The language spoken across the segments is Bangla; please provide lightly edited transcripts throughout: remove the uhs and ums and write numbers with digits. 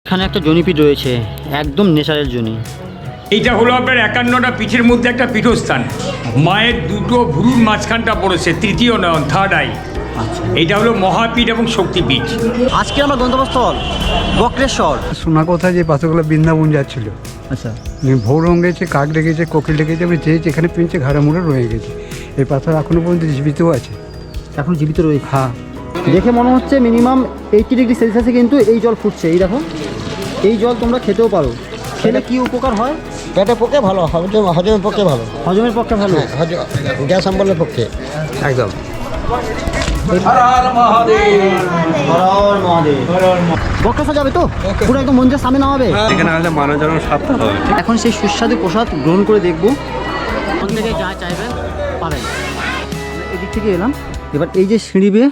এখানে একটা জনিপিঠ রয়েছে, একদম নেচারের জনি। এইটা হলো আপনার 51টা পিঠের মধ্যে একটা পীঠস্থান। মায়ের দুটো ভুরুর মাঝখানটা পড়েছে, তৃতীয় নয়ন, থার্ড আই। এইটা হলো মহাপীঠ এবং শক্তিপীঠ। আজকে আমার গন্তব্যস্থল বক্রেশ্বর। শোনা কথা যে বাচ্চাগুলো বৃন্দাবন যাচ্ছিল। আচ্ছা, ভৌরং গেছে, কাক ডেকেছে, কোকিল ডেকেছে, আমি যে যেখানে পেয়েছে ঘাড়ে মুড়ে রয়ে গেছে। এই পাথর এখনো পর্যন্ত জীবিতও আছে। এখন জীবিত রয়েছে। হ্যাঁ, দেখে মনে হচ্ছে মিনিমাম 80 ডিগ্রি সেলসিয়াসে কিন্তু এই জল ফুটছে। এই দেখো, এই জল তোমরা খেতেও পারো। খেলে কি উপকার হয়? পেটের পক্ষে ভালো, হজমের পক্ষে ভালো, হজমের পক্ষে ভালো, গ্যাস অম্বলের পক্ষে একদম। বক্রেশ্বর যাবে তো পুরো একদম মন্দিরের সামনে নামাবে। এখানে আসলে মানুষজনের সাথে হবে। এখন সেই সুস্বাদু প্রসাদ গ্রহণ করে দেখবো। ওখান থেকে যা চাইবেন পাবেন। আমরা এদিক থেকে এলাম, এবার এই যে সিঁড়ি বেয়ে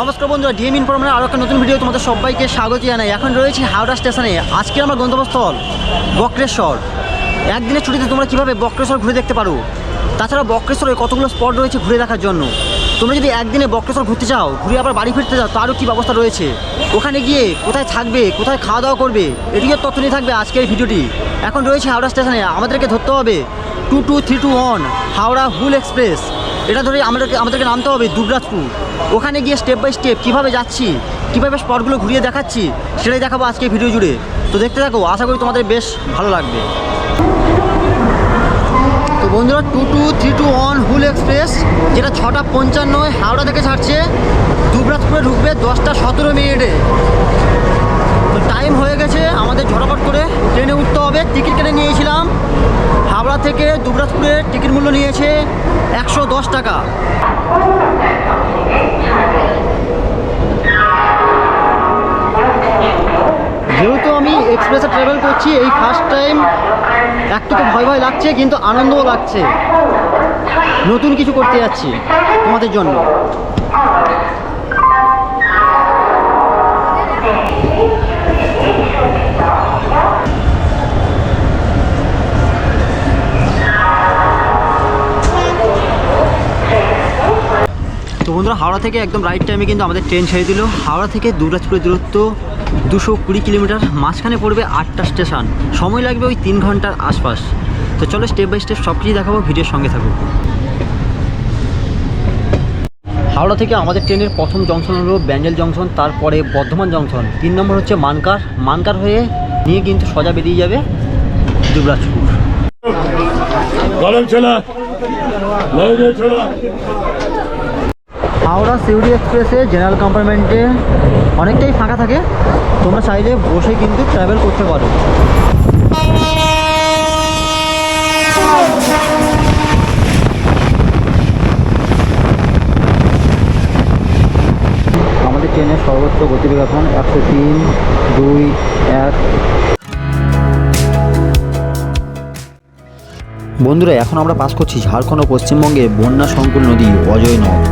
নমস্কার বন্ধুরা, ডিএম ইনফরমেশনের আরও একটা নতুন ভিডিও তোমাদের সবাইকে স্বাগত জানাই। এখন রয়েছি হাওড়া স্টেশনে। আজকে আমার গন্তব্যস্থল বক্রেশ্বর। একদিনের ছুটিতে তোমরা কীভাবে বক্রেশ্বর ঘুরে দেখতে পারো। তাছাড়া বক্রেশ্বরে কতগুলো স্পট রয়েছে ঘুরে দেখার জন্য। তোমরা যদি একদিনে বক্রেশ্বর ঘুরতে চাও, ঘুরে আবার বাড়ি ফিরতে চাও, তারও কী ব্যবস্থা রয়েছে, ওখানে গিয়ে কোথায় থাকবে, কোথায় খাওয়া দাওয়া করবে, এদিকে তথ্য নিয়ে থাকবে আজকের ভিডিওটি। এখন রয়েছে হাওড়া স্টেশনে, আমাদেরকে ধরতে হবে 22321 হাওড়া হুল এক্সপ্রেস। এটা ধরে আমাদেরকে নামতে হবে দুবরাজপুর। ওখানে গিয়ে স্টেপ বাই স্টেপ কীভাবে যাচ্ছি, কীভাবে স্পটগুলো ঘুরিয়ে দেখাচ্ছি, সেটাই দেখাবো আজকে ভিডিও জুড়ে। তো দেখতে থাকো, আশা করি তোমাদের বেশ ভালো লাগবে। তো বন্ধুরা, 22321 হুল এক্সপ্রেস, যেটা 6:55 হাওড়া থেকে ছাড়ছে, দুবরাজপুরে ঢুকবে 10:17। তো টাইম হয়ে গেছে, আমাদের ঝটাপট করে ট্রেনে উঠতে হবে। টিকিট কেটে নিয়েছিলাম, হাওড়া থেকে দুবরাজপুরের টিকিট মূল্য নিয়েছে 110 টাকা। যেহেতু আমি এক্সপ্রেসে ট্রাভেল করছি, এই ফার্স্ট টাইম একটু তো ভয় ভয় লাগছে, কিন্তু আনন্দও লাগছে। নতুন কিছু করতে যাচ্ছি তোমাদের জন্য। তো বন্ধুরা, হাওড়া থেকে একদম রাইট টাইমে কিন্তু আমাদের ট্রেন ছেড়ে দিল। হাওড়া থেকে দুবরাজপুরের দূরত্ব 220 কিলোমিটার। মাঝখানে পড়বে 8টা স্টেশন, সময় লাগবে ওই 3 ঘন্টার আশপাশ। তো চলো স্টেপ বাই স্টেপ সব কিছু দেখাবো, ভিডিওর সঙ্গে থাকো। হাওড়া থেকে আমাদের ট্রেনের প্রথম জংশন হলো ব্যান্ডেল জংশন, তারপরে বর্ধমান জংশন, 3 নম্বর হচ্ছে মানকার। মানকার হয়ে নিয়ে কিন্তু সোজা বেরিয়ে যাবে দুবরাজপুর। হাওড়া সিউড়ি এক্সপ্রেসে জেনারেল কম্পার্টমেন্টে অনেকটাই ফাঁকা থাকে, তোমরা চাইলে বসে কিন্তু ট্রাভেল করতে পারো। আমাদের ট্রেনের সর্বোচ্চ গতিবেগ এখন 103, 2, 1। বন্ধুরা, এখন আমরা পাস করছি ঝাড়খণ্ড ও পশ্চিমবঙ্গের বন্যা সংকুল নদী অজয় নদ।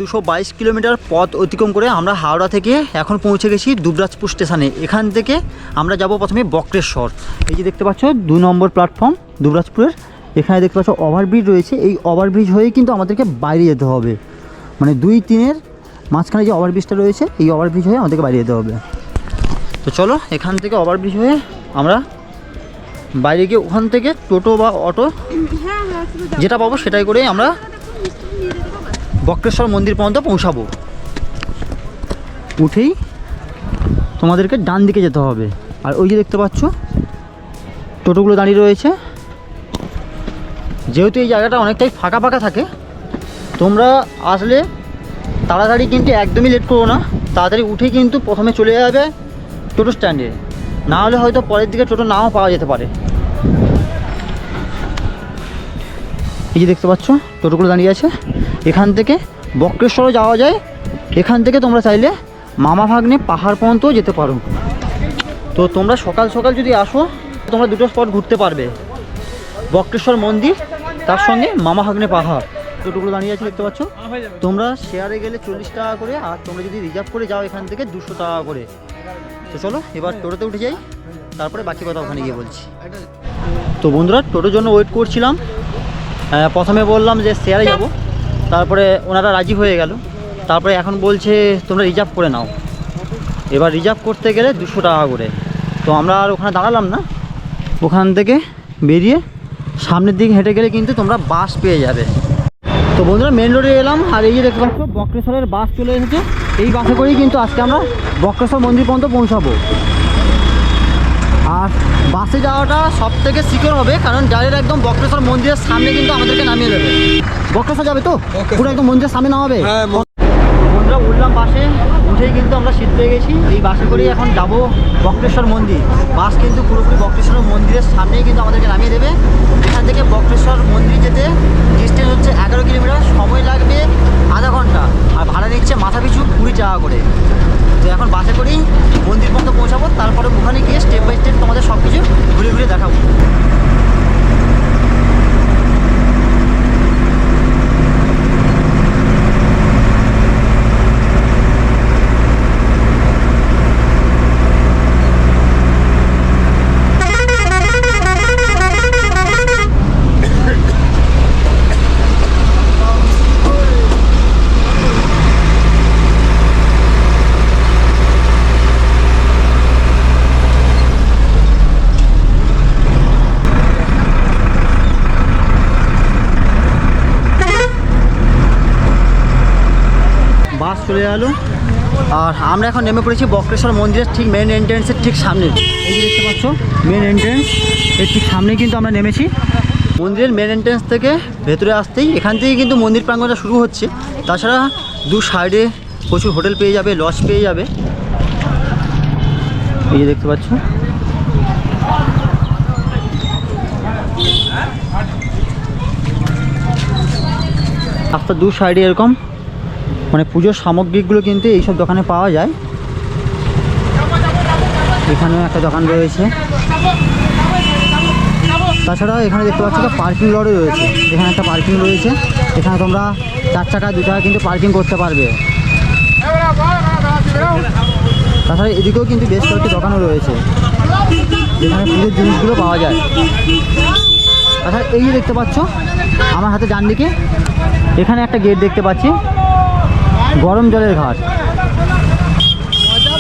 দুশো 22 কিলোমিটার পথ অতিক্রম করে আমরা হাওড়া থেকে এখন পৌঁছে গেছি দুবরাজপুর স্টেশনে। এখান থেকে আমরা যাব প্রথমে বক্রেশ্বর। এই যে দেখতে পাচ্ছ 2 নম্বর প্ল্যাটফর্ম দুবরাজপুরের। এখানে দেখতে পাচ্ছ ওভারব্রিজ রয়েছে, এই ওভারব্রিজ হয়ে কিন্তু আমাদেরকে বাইরে যেতে হবে। মানে 2-3-এর মাঝখানে যে ওভারব্রিজটা রয়েছে, এই ওভারব্রিজ হয়ে আমাদেরকে বাইরে যেতে হবে। তো চলো, এখান থেকে ওভারব্রিজ হয়ে আমরা বাইরে গিয়ে ওখান থেকে টোটো বা অটো যেটা পাবো সেটাই করে আমরা বক্রেশ্বর মন্দির পর্যন্ত পৌঁছাবো। উঠেই তোমাদেরকে ডান দিকে যেতে হবে। আর ওই যে দেখতে পাচ্ছ টোটোগুলো দাঁড়িয়ে রয়েছে। যেহেতু এই জায়গাটা অনেকটাই ফাঁকা ফাঁকা থাকে, তোমরা আসলে তাড়াতাড়ি কিন্তু একদমই লেট করো না, তাড়াতাড়ি উঠে কিন্তু প্রথমে চলে যাবে টোটো স্ট্যান্ডে, না হলে হয়তো পরের দিকে টোটো নাও পাওয়া যেতে পারে। এই যে দেখতে পাচ্ছ টোটোগুলো দাঁড়িয়ে আছে, এখান থেকে বক্রেশ্বরও যাওয়া যায়। এখান থেকে তোমরা চাইলে মামা ভাগ্নে পাহাড় পর্যন্তও যেতে পারো। তো তোমরা সকাল সকাল যদি আসো তোমরা দুটো স্পট ঘুরতে পারবে, বক্রেশ্বর মন্দির তার সঙ্গে মামা ভাগ্নে পাহাড়। টোটোগুলো দাঁড়িয়ে আছে দেখতে পাচ্ছ। তোমরা শেয়ারে গেলে 40 টাকা করে, আর তোমরা যদি রিজার্ভ করে যাও এখান থেকে 200 টাকা করে। তো চলো এবার টোটোতে উঠে যাই, তারপরে বাকি কথা ওখানে গিয়ে বলছি। তো বন্ধুরা টোটোর জন্য ওয়েট করছিলাম। প্রথমে বললাম যে শেয়ারে যাব, তারপরে ওনারা রাজি হয়ে গেল, তারপরে এখন বলছে তোমরা রিজার্ভ করে নাও। এবার রিজার্ভ করতে গেলে 200 টাকা করে। তো আমরা আর ওখানে দাঁড়ালাম না, ওখান থেকে বেরিয়ে সামনের দিকে হেঁটে গেলে কিন্তু তোমরা বাস পেয়ে যাবে। তো বন্ধুরা মেন রোডে এলাম, আর এই যে দেখতে পাচ্ছ বক্রেশ্বরের বাস চলে এসেছে। এই বাসে করেই কিন্তু আজকে আমরা বক্রেশ্বর মন্দির পর্যন্ত পৌঁছাবো। আর বাসে যাওয়াটা সব থেকে সিকিউর হবে, কারণ ডাইরেক্ট একদম বক্রেশ্বর মন্দিরের সামনে কিন্তু আমাদেরকে নামিয়ে দেবে। বক্রেশ্বর যাবে তো পুরো একদম মন্দিরের সামনে নামাবে। বন্ধুরা উঠলাম বাসে, উঠেই কিন্তু আমরা সিট পেয়ে গেছি। এই বাসে করেই এখন যাব বক্রেশ্বর মন্দির। বাস কিন্তু পুরোপুরি বক্রেশ্বর মন্দিরের সামনেই কিন্তু আমাদেরকে নামিয়ে দেবে। এখান থেকে বক্রেশ্বর মন্দির যেতে ডিস্টেন্স হচ্ছে 11 কিলোমিটার, সময় লাগবে আধা ঘন্টা, আর ভাড়া নিচ্ছে মাথা পিছু 20 টাকা করে। তো এখন বাসে করেই মন্দির পর্যন্ত পৌঁছাবো, তারপরে ওখানে গিয়ে স্টেপ বাই স্টেপ তোমাদের সব কিছু ঘুরে ঘুরে দেখাবো। বাস চলে গেল, আর আমরা এখন নেমে পড়েছি বক্রেশ্বর মন্দিরের ঠিক মেন এন্ট্রেন্সের ঠিক সামনে। এই যে দেখতে পাচ্ছ মেন এন্ট্রেন্স, এর ঠিক সামনেই কিন্তু আমরা নেমেছি। মন্দিরের মেন এন্ট্রেন্স থেকে ভেতরে আসতেই এখান থেকে কিন্তু মন্দির প্রাঙ্গণটা শুরু হচ্ছে। তাছাড়া দু সাইডে প্রচুর হোটেল পেয়ে যাবে, লজ পেয়ে যাবে। এই যে দেখতে পাচ্ছ রাস্তার দু সাইডে এরকম মানে পুজোর সামগ্রীগুলো কিন্তু এইসব দোকানে পাওয়া যায়। এখানেও একটা দোকান রয়েছে। তাছাড়া এখানে দেখতে পাচ্ছ পার্কিং লটও রয়েছে। এখানে একটা পার্কিং রয়েছে, এখানে তোমরা 4 টাকা 2 টাকা কিন্তু পার্কিং করতে পারবে। তাছাড়া এদিকেও কিন্তু বেশ কয়েকটি দোকানও রয়েছে যেখানে পুজোর জিনিসগুলো পাওয়া যায়। তাছাড়া এই যে দেখতে পাচ্ছ আমার হাতে ডান দিকে, এখানে একটা গেট দেখতে পাচ্ছি, গরম জলের ঘাট,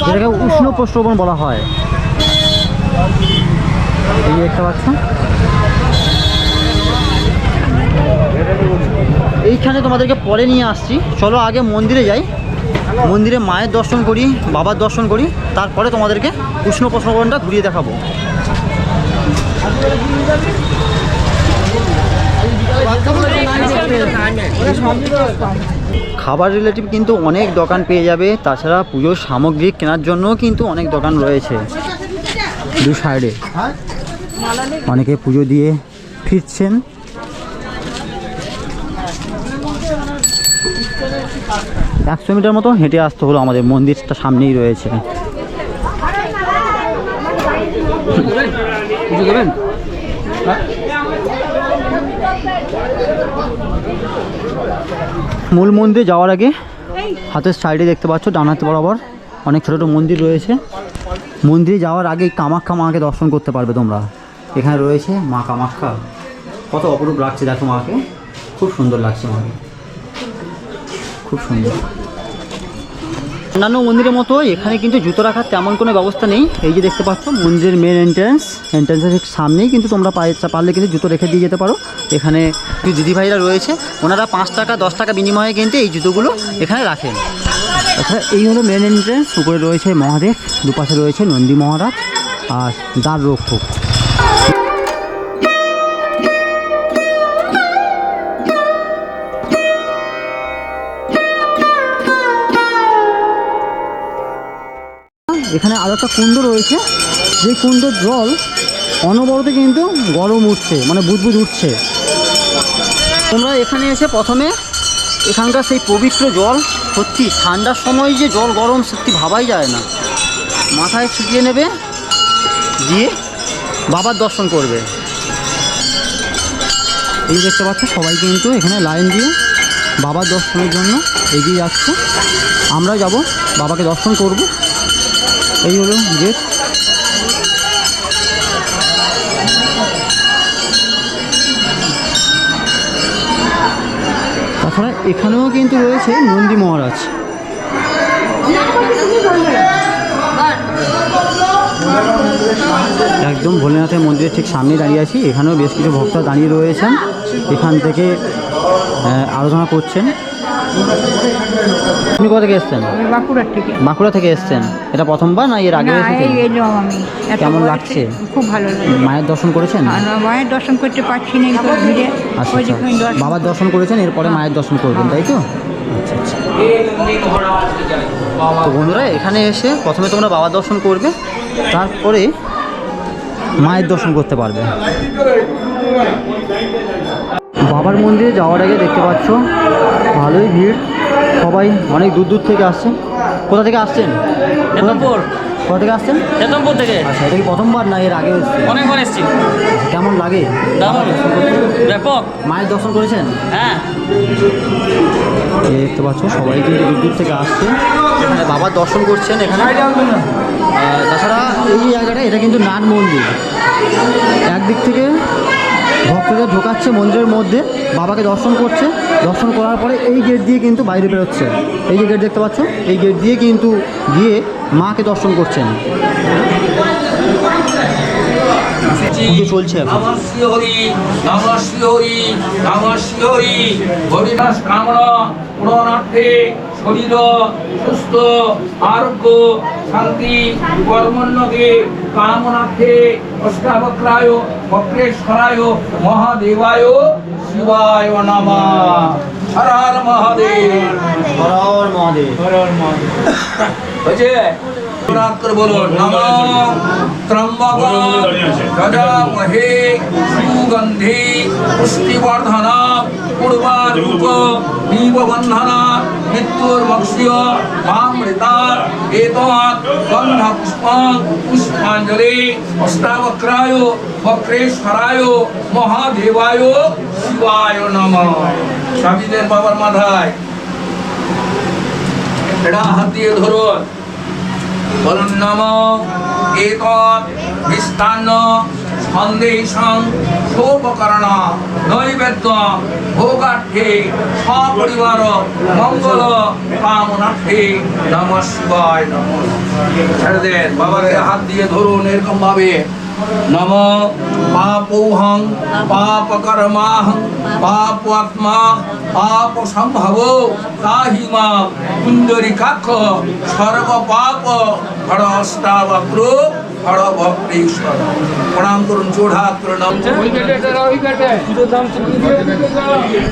যেটাকে উষ্ণ প্রস্রবণ বলা হয়। এই দেখতে পাচ্ছ এইখানে তোমাদেরকে পরে নিয়ে আসছি। চলো আগে মন্দিরে যাই, মন্দিরে মায়ের দর্শন করি, বাবার দর্শন করি, তারপরে তোমাদেরকে উষ্ণ প্রস্রবণটা ঘুরিয়ে দেখাবো। খাবার রিলেটিভ কিন্তু অনেক দোকান পেয়ে যাবে। তাছাড়া পুজোর সামগ্রী কেনার জন্যও কিন্তু অনেক দোকান রয়েছে দু সাইডে। অনেকে পুজো দিয়ে ফিরছেন। একশো মিটার মতো হেঁটে আসতে হলো, আমাদের মন্দিরটা সামনেই রয়েছে। মূল মন্দিরে যাওয়ার আগে হাতের সাইডে দেখতে পাচ্ছ ডান হাতে বরাবর অনেক ছোটো ছোটো মন্দির রয়েছে। মন্দিরে যাওয়ার আগে কামাখ্যা মাকে দর্শন করতে পারবে তোমরা। এখানে রয়েছে মা কামাখ্যা, কত অপরূপ লাগছে দেখো মাকে, খুব সুন্দর লাগছে মাকে, খুব সুন্দর। অন্যান্য মন্দিরের মতো এখানে কিন্তু জুতো রাখার তেমন কোনো ব্যবস্থা নেই। এই যে দেখতে পাচ্ছ মন্দিরের মেন এন্ট্রান্সের সামনেই কিন্তু তোমরা পারলে কিন্তু জুতো রেখে দিয়ে যেতে পারো। এখানে দিদিভাইরা রয়েছে, ওনারা 5 টাকা 10 টাকা বিনিময়ে কিন্তু এই জুতোগুলো এখানে রাখেন। আচ্ছা এই হলো মেন এন্ট্রান্স। উপরে রয়েছে মহাদেব, দুপাশে রয়েছে নন্দী মহারাজ আর দ্বার রক্ষক। এখানে আরও একটা কুণ্ড রয়েছে, যে কুণ্ডর জল অনবরত কিন্তু গরম উঠছে, মানে বুদবুদ উঠছে। তোমরা এখানে এসে প্রথমে এখানকার সেই পবিত্র জল, সত্যি ঠান্ডার সময় যে জল গরম সত্যি ভাবাই যায় না, মাথায় ছিটিয়ে নেবে, দিয়ে বাবার দর্শন করবে। এই দেখতে পাচ্ছ সবাই কিন্তু এখানে লাইন দিয়ে বাবার দর্শনের জন্য এগিয়ে যাচ্ছে। আমরাও যাব, বাবাকে দর্শন করব। এই হলো গেট। তাছাড়া এখানেও কিন্তু রয়েছে নন্দী মহারাজ। একদম ভোলেনাথের মন্দিরের ঠিক সামনে দাঁড়িয়ে আছি। এখানেও বেশ কিছু ভক্ত দাঁড়িয়ে রয়েছেন, এখান থেকে আরাধনা করছেন। আপনি কোথা থেকে এসছেন? বাঁকুড়ার থেকে। বাঁকুড়া থেকে এসছেন। এটা প্রথমবার না এর আগে এসেছেন? এলাম আমি। এত কেমন বয়সে লাগছে? খুব ভালো লাগে। মায়ের দর্শন করেছেন? আর মায়ের দর্শন করতে পারছি না, একটু ভিড়ে। আচ্ছা ওই আচ্ছা, দেখুন দর্শন। বাবার দর্শন করেছেন, এরপরে মায়ের দর্শন করবেন, তাই তো? আচ্ছা আচ্ছা। তো বন্ধুরা, এখানে এসে প্রথমে তোমরা বাবার দর্শন করবে, তারপরে মায়ের দর্শন করতে পারবে। বাবার মন্দিরে যাওয়ার আগে দেখতে পাচ্ছ ভালোই ভিড়, সবাই অনেক দূর দূর থেকে আসছেন। কোথা থেকে আসছেন? হেতমপুর। কোথা থেকে আসছেন? হেতমপুর থেকে। আচ্ছা, এটা কি প্রথমবার না এর আগে এসেছেন? অনেকবার এসেছি। কেমন লাগে? দারুণ, ব্যাপক। মায়ের দর্শন করেছেন? হ্যাঁ। এই দেখতে পাচ্ছ সবাই কিন্তু দূর দূর থেকে আসছে, এখানে বাবার দর্শন করছেন। এখানে তাছাড়া এই জায়গাটা, এটা কিন্তু নাট মন্দির। একদিক থেকে ভক্তদের ঢোকাচ্ছে মন্দিরের মধ্যে, বাবাকে দর্শন করছে, দর্শন করার পরে এই গেট দিয়ে কিন্তু বাইরে বেরোচ্ছে। এই যে গেট দেখতে পাচ্ছ, এই গেট দিয়ে কিন্তু গিয়ে মাকে দর্শন করছেন। পুজো চলছে এখন। নমঃ শ্রীহরি, নমঃ শ্রীহরি, নমঃ শ্রীহরি। হরিদাস কামনা পূরণার্থে শরীর সুস্থ আরোগ্য শান্তি কর্মণ্যকে কামনার্থে অষ্টাবক্রায় বক্রেশ্বরায় মহাদেবায় শিবায় নমঃ। হর হর মহাদেব। হর হর মহাদেব। হয়েছে? করে বলুন নমঃ ত্রম্বক গজামহে সুগন্ধি পুষ্টিবর্ধন পূর্বারূপ দীপবন্ধন মৃত্যুর্মক্ষ্য মামৃতা এতৎ গন্ধ পুষ্পং পুষ্পাঞ্জলি অষ্টাবক্রায় বক্রেশ্বরায় মহাদেবায় শিবায় নমঃ। স্বামীদের বাবার মাথায় এটা হাত দিয়ে ধরুন, বলুন নমঃ এতৎ মিষ্টান্ন সন্দেশং শোভকরণ নৈবেদ্য ভোগার্থে সপরিবার মঙ্গল কামনার্থে নমঃ শিবায় নমঃ। ছেড়ে দেন, বাবাকে হাত দিয়ে ধরুন এরকম ভাবে। নমঃ পাপোহং পাপকর্মাহং পাপাত্মা পাপ সম্ভব তাহি মাম কুণ্ডরিকাক্ষ সর্ব পাপ হর অষ্টাবক্র হর বক্রেশ্বর। প্রণাম করুন, জোড় হাত করে নাম।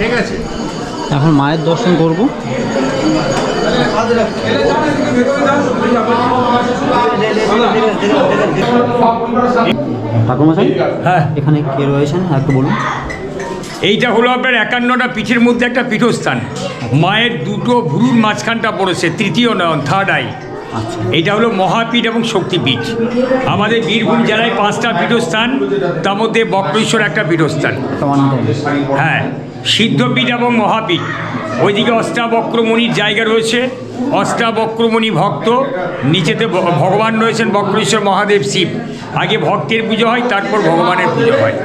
ঠিক আছে, এখন মায়ের দর্শন করব। ঠাকুরমশাই, হ্যাঁ, এখানে কে রয়েছেন একটু বলুন। এইটা হলো আপনার 51টা পিঠের মধ্যে একটা পীঠস্থান। মায়ের দুটো ভুরুর মাঝখানটা পড়েছে, তৃতীয় নয়ন, থার্ড আই। আচ্ছা, এইটা হলো মহাপীঠ এবং শক্তিপীঠ। আমাদের বীরভূম জেলায় 5টা পীঠস্থান, তার মধ্যে বক্রেশ্বর একটা পীঠস্থান। হ্যাঁ, সিদ্ধপীঠ এবং মহাপীঠ। ওইদিকে অষ্টাবক্রমণির জায়গা রয়েছে, অষ্টাবক্রমণি ভক্ত, নিচেতে ভগবান রয়েছেন বক্রেশ্বর মহাদেব শিব। আগে ভক্তের পুজো হয়, তারপর ভগবানের পুজো হয়।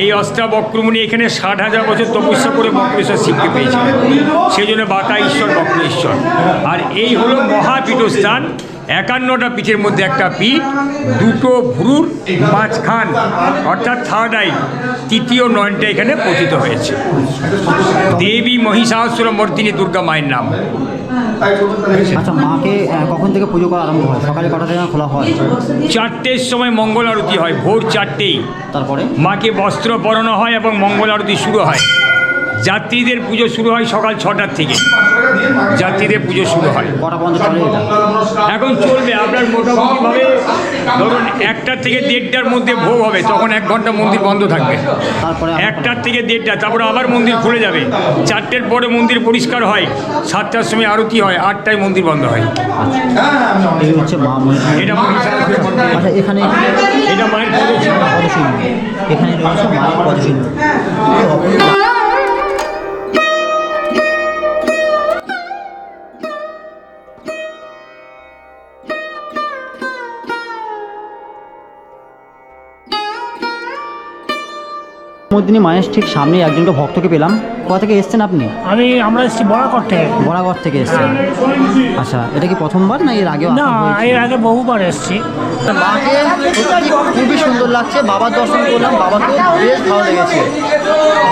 এই অষ্টাবক্রমণি এখানে 60,000 বছর তপস্যা করে বক্রেশ্বর শিবকে পেয়েছিলেন, সেই জন্য বাতা ঈশ্বর বক্রেশ্বর। আর এই হলো মহাপীঠস্থান, 51টা পীঠের মধ্যে একটা পীঠ, দুটো ভুরুর মাঝখান অর্থাৎ থার্ড আই, তৃতীয় নয়নটা এখানে পতিত হয়েছে। দেবী মহিষাসুর মর্দিনী দুর্গা মায়ের নাম। আচ্ছা, মাকে কখন থেকে পুজো করা আরম্ভ হয়? সকালে কটা থেকে খোলা হয়? 4টের সময় মঙ্গল আরতি হয়, ভোর 4টেই। তারপরে মাকে বস্ত্র পরানো হয় এবং মঙ্গল আরতি শুরু হয়। যাত্রীদের পুজো শুরু হয় সকাল 6টার থেকে, যাত্রীদের পুজো শুরু হয়। কটা পর্যন্ত চলে এটা? এখন চলবে আপনার মোটামুটিভাবে ধরুন 1টার থেকে 1:30টার মধ্যে ভোগ হবে, তখন 1 ঘন্টা মন্দির বন্ধ থাকবে। তারপরে 1টার থেকে 1:30টা, তারপরে আবার মন্দির খুলে যাবে। 4টের পরে মন্দির পরিষ্কার হয়, 7টার সময় আরতি হয়, 8টায় মন্দির বন্ধ হয়। এই হচ্ছে মা মহিষাসুর। এটা মহিষাসুরের মন্দির। আচ্ছা, এখানে এটা মায়ের পদচিহ্ন। পদচিহ্ন, এখানে রয়েছে মায়ের পদচিহ্ন। মদিনী মায়ের ঠিক সামনে একজনকে ভক্তকে পেলাম। কোথা থেকে এসেছেন আপনি? আমরা এসেছি বরাকর থেকে। বরাগড় থেকে এসেছেন। আচ্ছা, এটা কি প্রথমবার না এর আগেও না, আসা হয়েছে? এর আগে বহুবার এসেছি। মাকে সত্যি খুবই সুন্দর লাগছে। বাবার দর্শন করলাম, বাবাকে বেশ ভালো লেগেছে।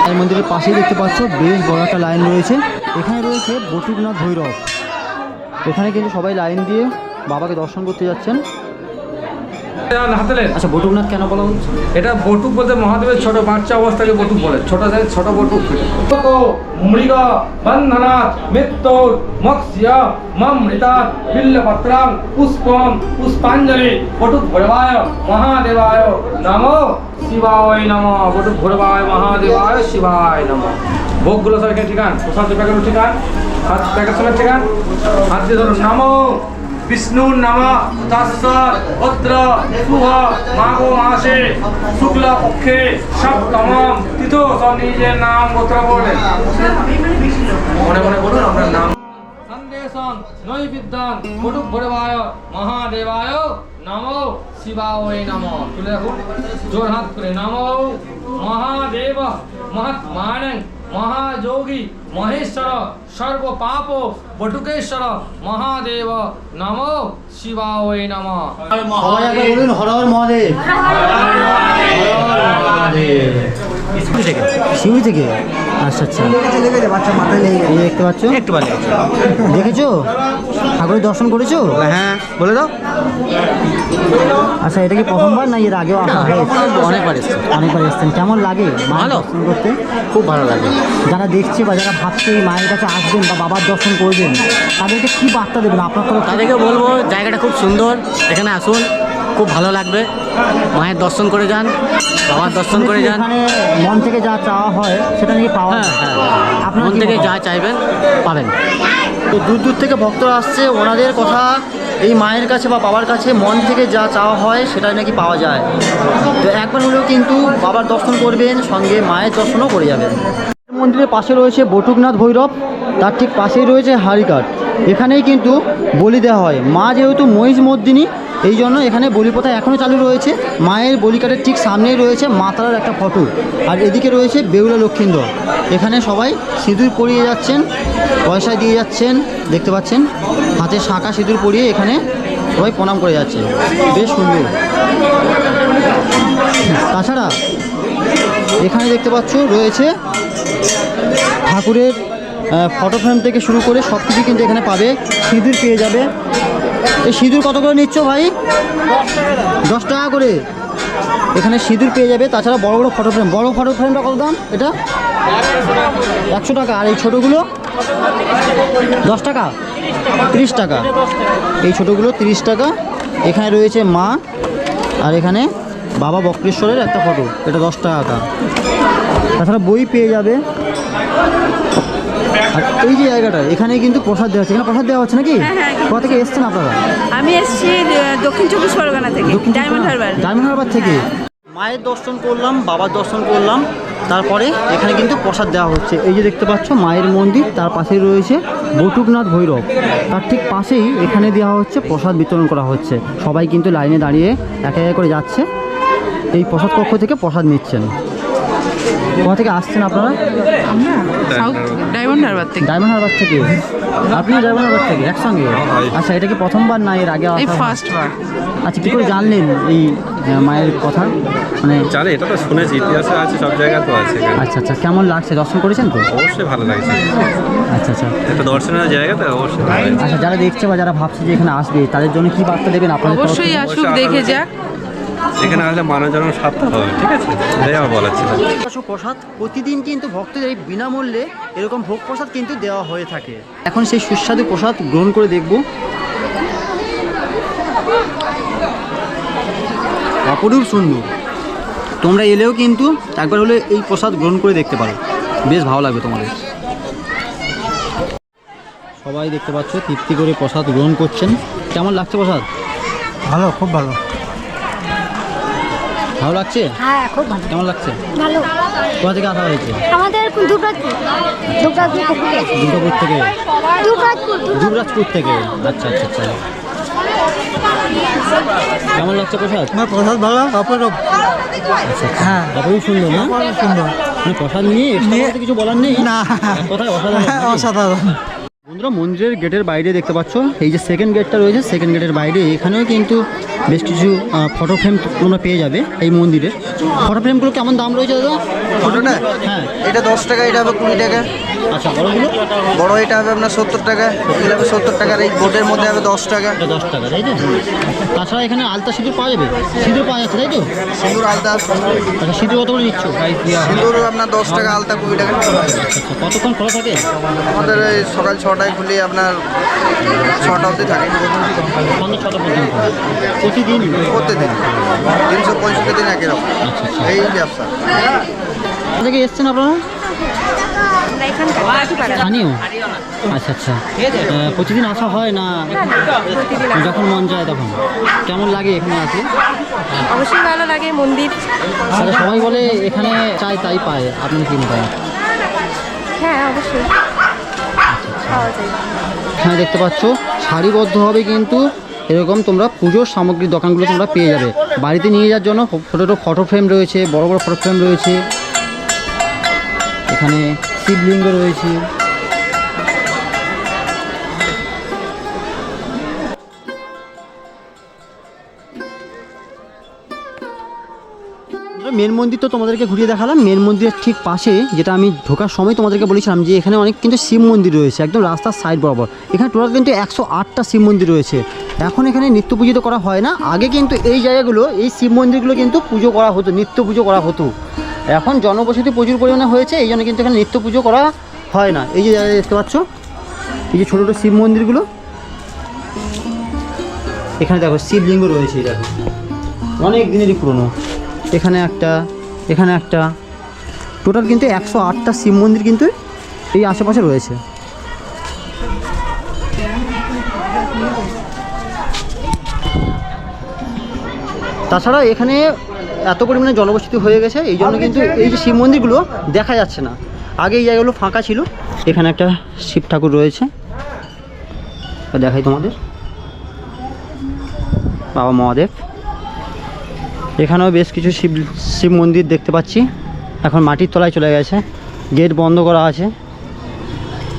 এই মন্দিরের পাশেই দেখতে পাচ্ছ বেশ বড় একটা লাইন রয়েছে। এখানে রয়েছে বটুকনাথ ভৈরব। এখানে কিন্তু সবাই লাইন দিয়ে বাবাকে দর্শন করতে যাচ্ছেন। আচ্ছা, বটুকনাথ কেন বলা হচ্ছে? এটা বটুক বলতে মহাদেবের ছোট বাচ্চা অবস্থাকে বটুক বলে, ছোট বটুক। মৃগ বন্ধনাথ মৃত্যুর মৎস্য মমৃতাৎ বিল্লপত্রাং পুষ্পম পুষ্পাঞ্জলি বটুক ভৈরবায় মহাদেবায় নমো শিবায় নমঃ। বটুক ভৈরবায় মহাদেবায় শিবায় নমঃ। ভোগগুলো সব এখানে ঠিকান, প্রসাদ প্যাকেট ঠিকান, হাত প্যাকেট সমেত ঠিকান। হাত দিয়ে ধরুন নমো বিষ্ণুর নাম তস্মাৎ অত্র শুভ মাঘ মাসে শুক্লা পক্ষে সপ্তমম তিথো সব নিজের নাম গোত্র বলেন, মনে মনে বলুন আপনার নাম। সন্দেশং নৈবিদ্যাং বটুক ভৈরবায় মহাদেবায় নমো শিবায় নমঃ। তুলে রাখুন, জোর হাত করে নমো মহাদেব মহাত্মানং মহাযোগী মহেশ্বর সর্ব পাপ বটুকেশ্বর মহাদেব নমো শিবায় নমঃ। সবাই একবার বলুন হর হর মহাদেব। শিউরি থেকে? আচ্ছা আচ্ছা, এই দেখতে পাচ্ছ? একটু ভালো দেখেছো? ঠাকুরের দর্শন করেছো? হ্যাঁ, বলে দাও। আচ্ছা, এটা কি প্রথমবার না এর আগেও আসা হয়েছে? অনেকবার এসছে। অনেকবার এসেছেন। কেমন লাগে মায়ের ভালো। দর্শন করতে? খুব ভালো লাগে। যারা দেখছে বা যারা ভাবছে এই মায়ের কাছে আসবেন বা বাবার দর্শন করবেন, তাদেরকে কি বার্তা দেবেন আপনার তরফ থেকে? তাদেরকে বলবো জায়গাটা খুব সুন্দর, এখানে আসুন, খুব ভালো লাগবে। মায়ের দর্শন করে যান, বাবার দর্শন করে যান। এখানে মন থেকে যা চাওয়া হয় সেটা নাকি পাওয়া যায়? আপনার মন কি থেকে মনে হয়? যা চাইবেন পাবেন। তো দূর দূর থেকে ভক্তরা আসছে, ওনাদের কথা এই মায়ের কাছে বা বাবার কাছে মন থেকে যা চাওয়া হয় সেটাই নাকি পাওয়া যায়। তো একবার হলেও কিন্তু বাবার দর্শন করবেন, সঙ্গে মায়ের দর্শনও করে যাবেন। মন্দিরের পাশে রয়েছে বটুকনাথ ভৈরব, তার ঠিক পাশেই রয়েছে হাড়িকাঠ। এখানেই কিন্তু বলি দেওয়া হয়। মা যেহেতু মহিষমর্দিনী, এই জন্য এখানে বলি প্রথা এখনও চালু রয়েছে। মায়ের বলিকাঠের ঠিক সামনেই রয়েছে মা তারার একটা ফটো, আর এদিকে রয়েছে বেহুলা লক্ষিন্দর। এখানে সবাই সিঁদুর পরিয়ে যাচ্ছেন, পয়সা দিয়ে যাচ্ছেন, দেখতে পাচ্ছেন হাতে শাঁখা সিঁদুর পরিয়ে এখানে সবাই প্রণাম করে যাচ্ছে। বেশ সুন্দর। তাছাড়া এখানে দেখতে পাচ্ছ রয়েছে ঠাকুরের ফটো ফ্রেম থেকে শুরু করে সব কিছু কিন্তু এখানে পাবে। সিঁদুর পেয়ে যাবে। এই সিঁদুর কত করে নিচ্ছ ভাই? 10 টাকা করে এখানে সিঁদুর পেয়ে যাবে। তাছাড়া বড় বড় ফটো ফ্রেম, বড় ফটো ফ্রেমটা কত দাম? এটা 100 টাকা। আর এই ছোটোগুলো 10 টাকা, 30 টাকা। এই ছোটোগুলো 30 টাকা। এখানে রয়েছে মা, আর এখানে বাবা বক্রেশ্বরের একটা ফটো, এটা 10 টাকা। তাছাড়া বই পেয়ে যাবে। আর এই যে জায়গাটা, এখানে কিন্তু প্রসাদ দেওয়া হচ্ছে। এখানে প্রসাদ দেওয়া হচ্ছে নাকি? কোথা থেকে এসছেন আপনারা? আমি এসেছি দক্ষিণ চব্বিশ পরগনা থেকে, ডায়মন্ড হারবার। ডায়মন্ড হারবার থেকে। মায়ের দর্শন করলাম, বাবার দর্শন করলাম, তারপরে এখানে কিন্তু প্রসাদ দেওয়া হচ্ছে। এই যে দেখতে পাচ্ছ মায়ের মন্দির, তার পাশেই রয়েছে বটুকনাথ ভৈরব, তার ঠিক পাশেই এখানে দেওয়া হচ্ছে প্রসাদ বিতরণ করা হচ্ছে। সবাই কিন্তু লাইনে দাঁড়িয়ে একে একে করে যাচ্ছে, এই প্রসাদ কক্ষ থেকে প্রসাদ নিচ্ছেন। কোথা থেকে আসছেন আপনারা? ডায়মন্ড হারবার থেকে। ডায়মন্ড হারবার থেকে? আপনিও ডায়মন্ড হারবার থেকে একসঙ্গে? আচ্ছা, এটা কি প্রথমবার না এর আগে আসা? ফার্স্টবার। আচ্ছা, কী করে জানলেন এই মায়ের কথা? মানে জানি, এটা তো শুনেছি, ইতিহাসে আছে, সব জায়গায় তো আছে এখানে। আচ্ছা আচ্ছা, কেমন লাগছে? দর্শন করেছেন তো? অবশ্যই ভালো লাগছে। আচ্ছা আচ্ছা একটা দর্শনের জায়গা তো অবশ্যই ভালো লাগছে। আচ্ছা, যারা দেখছে বা যারা ভাবছে যে এখানে আসবে, তাদের জন্য কি বার্তা দেবেন আপনাদের তরফ থেকে? অবশ্যই আসুক, দেখে যাক। এখানে আসলে মানুষজন সাতটা হবে, ঠিক আছে, এটাই আমার বলার ছিল। প্রসাদ প্রতিদিন কিন্তু ভক্তদের এই বিনামূল্যে এরকম ভোগ প্রসাদ কিন্তু দেওয়া হয়ে থাকে। এখন সেই সুস্বাদু প্রসাদ গ্রহণ করে দেখব। অপরূপ সুন্দর। তোমরা এলেও কিন্তু একবার হলে এই প্রসাদ গ্রহণ করে দেখতে পারো, বেশ ভালো লাগবে তোমাদের। সবাই দেখতে পাচ্ছ তৃপ্তি করে প্রসাদ গ্রহণ করছেন। কেমন লাগছে প্রসাদ? ভালো, খুব ভালো। ভালো লাগছে? হ্যাঁ, খুব ভালো। কেমন লাগছে? ভালো। কোথা থেকে আসা হয়েছে? আমাদের দুর্গাপুর থেকে। দুর্গাপুর যুবরাজপুর থেকে। আচ্ছা আচ্ছা আচ্ছা। কেমন লাগছে প্রসাদ? প্রসাদ ভালো, অপরূপ। হ্যাঁ, অপরূপ সুন্দর না? সুন্দর। মানে প্রসাদ নিয়ে extra কিছু বলার নেই না, কথায় অসাধারণ। অসাধারণ। বন্ধুরা, মন্দিরের গেটের বাইরে দেখতে পাচ্ছ এই যে সেকেন্ড গেটটা রয়েছে, সেকেন্ড গেটের বাইরে এখানেও কিন্তু বেশ কিছু ফটো ফ্রেম তোমরা পেয়ে যাবে এই মন্দিরের। ফটো ফ্রেমগুলো কেমন দাম রয়েছে দাদা? ফটোটা হ্যাঁ, এটা 10 টাকা, এটা হবে 20 টাকা। আচ্ছা, বড়গুলো? বড় এটা হবে আপনার 70 টাকা, এটা হবে 70 টাকার। এই বোর্ডের মধ্যে হবে 10 টাকা। এটা 10 টাকা, তাই তো? তাছাড়া এখানে আলতা সিঁদুর পাওয়া যাবে? সিঁদুর পাওয়া যাচ্ছে, তাই তো? সিঁদুর আলতা, আচ্ছা, সিঁদুর কত করে নিচ্ছ? সিঁদুর আপনার 10 টাকা, আলতা 20 টাকা। আচ্ছা আচ্ছা, কতক্ষণ খোলা থাকে? আমাদের এই সকাল 6টায় খুলি, আপনার 6টা অবধি থাকে। সন্ধ্যা 6টা পর্যন্ত প্রতিদিন? প্রত্যেকদিন 365 দিন একই রকম এই ব্যবসা। কোথা থেকে এসছেন আপনারা? আমরা এখানকার পাড়া। স্থানীয়? আচ্ছা আচ্ছা। প্রতিদিন আসা হয় না যখন মন যায় তখন? কেমন লাগে এখানে আসলে? অবশ্যই ভালো লাগে মন্দির। আচ্ছা, সবাই বলে এখানে চাই তাই পায়, আপনি কি মনে করেন? হ্যাঁ, অবশ্যই পাওয়া যায়। এখানে দেখতে পাচ্ছ সারিবদ্ধভাবে কিন্তু এরকম তোমরা পুজোর সামগ্রীর দোকানগুলো তোমরা পেয়ে যাবে। বাড়িতে নিয়ে যাওয়ার জন্য ছোটো ছোটো ফটো ফ্রেম রয়েছে, বড় বড় ফটো ফ্রেম রয়েছে, এখানে শিবলিঙ্গ রয়েছে। মেন মন্দির তো তোমাদেরকে ঘুরিয়ে দেখালাম। মেন মন্দিরের ঠিক পাশে যেটা আমি ঢোকার সময় তোমাদেরকে বলেছিলাম যে এখানে অনেক কিন্তু শিব মন্দির রয়েছে একদম রাস্তার সাইড বরাবর। এখানে টোটাল কিন্তু 108টা শিব মন্দির রয়েছে। এখন এখানে নিত্য পুজো তো করা হয় না, আগে কিন্তু এই জায়গাগুলো, এই শিব মন্দিরগুলো কিন্তু পুজো করা হতো, নিত্য পুজো করা হতো। এখন জনবসতি প্রচুর পরিমাণে হয়েছে, এই জন্য কিন্তু এখানে নিত্য পুজো করা হয় না। এই যে জায়গায় দেখতে পাচ্ছ এই যে ছোটো ছোটো শিব মন্দিরগুলো, এখানে দেখো শিবলিঙ্গ রয়েছে, দেখো অনেক দিনেরই পুরনো। এখানে একটা, এখানে একটা, টোটাল কিন্তু 108টা শিব মন্দির কিন্তু এই আশেপাশে রয়েছে। তাছাড়া এখানে এত পরিমাণে জনবসতি হয়ে গেছে, এই জন্য কিন্তু এই যে শিব মন্দিরগুলো দেখা যাচ্ছে না। আগে এই জায়গাগুলো ফাঁকা ছিল। এখানে একটা শিব ঠাকুর রয়েছে, দেখাই তোমাদের, বাবা মহাদেব। এখানেও বেশ কিছু শিব মন্দির দেখতে পাচ্ছি, এখন মাটির তলায় চলে গেছে, গেট বন্ধ করা আছে।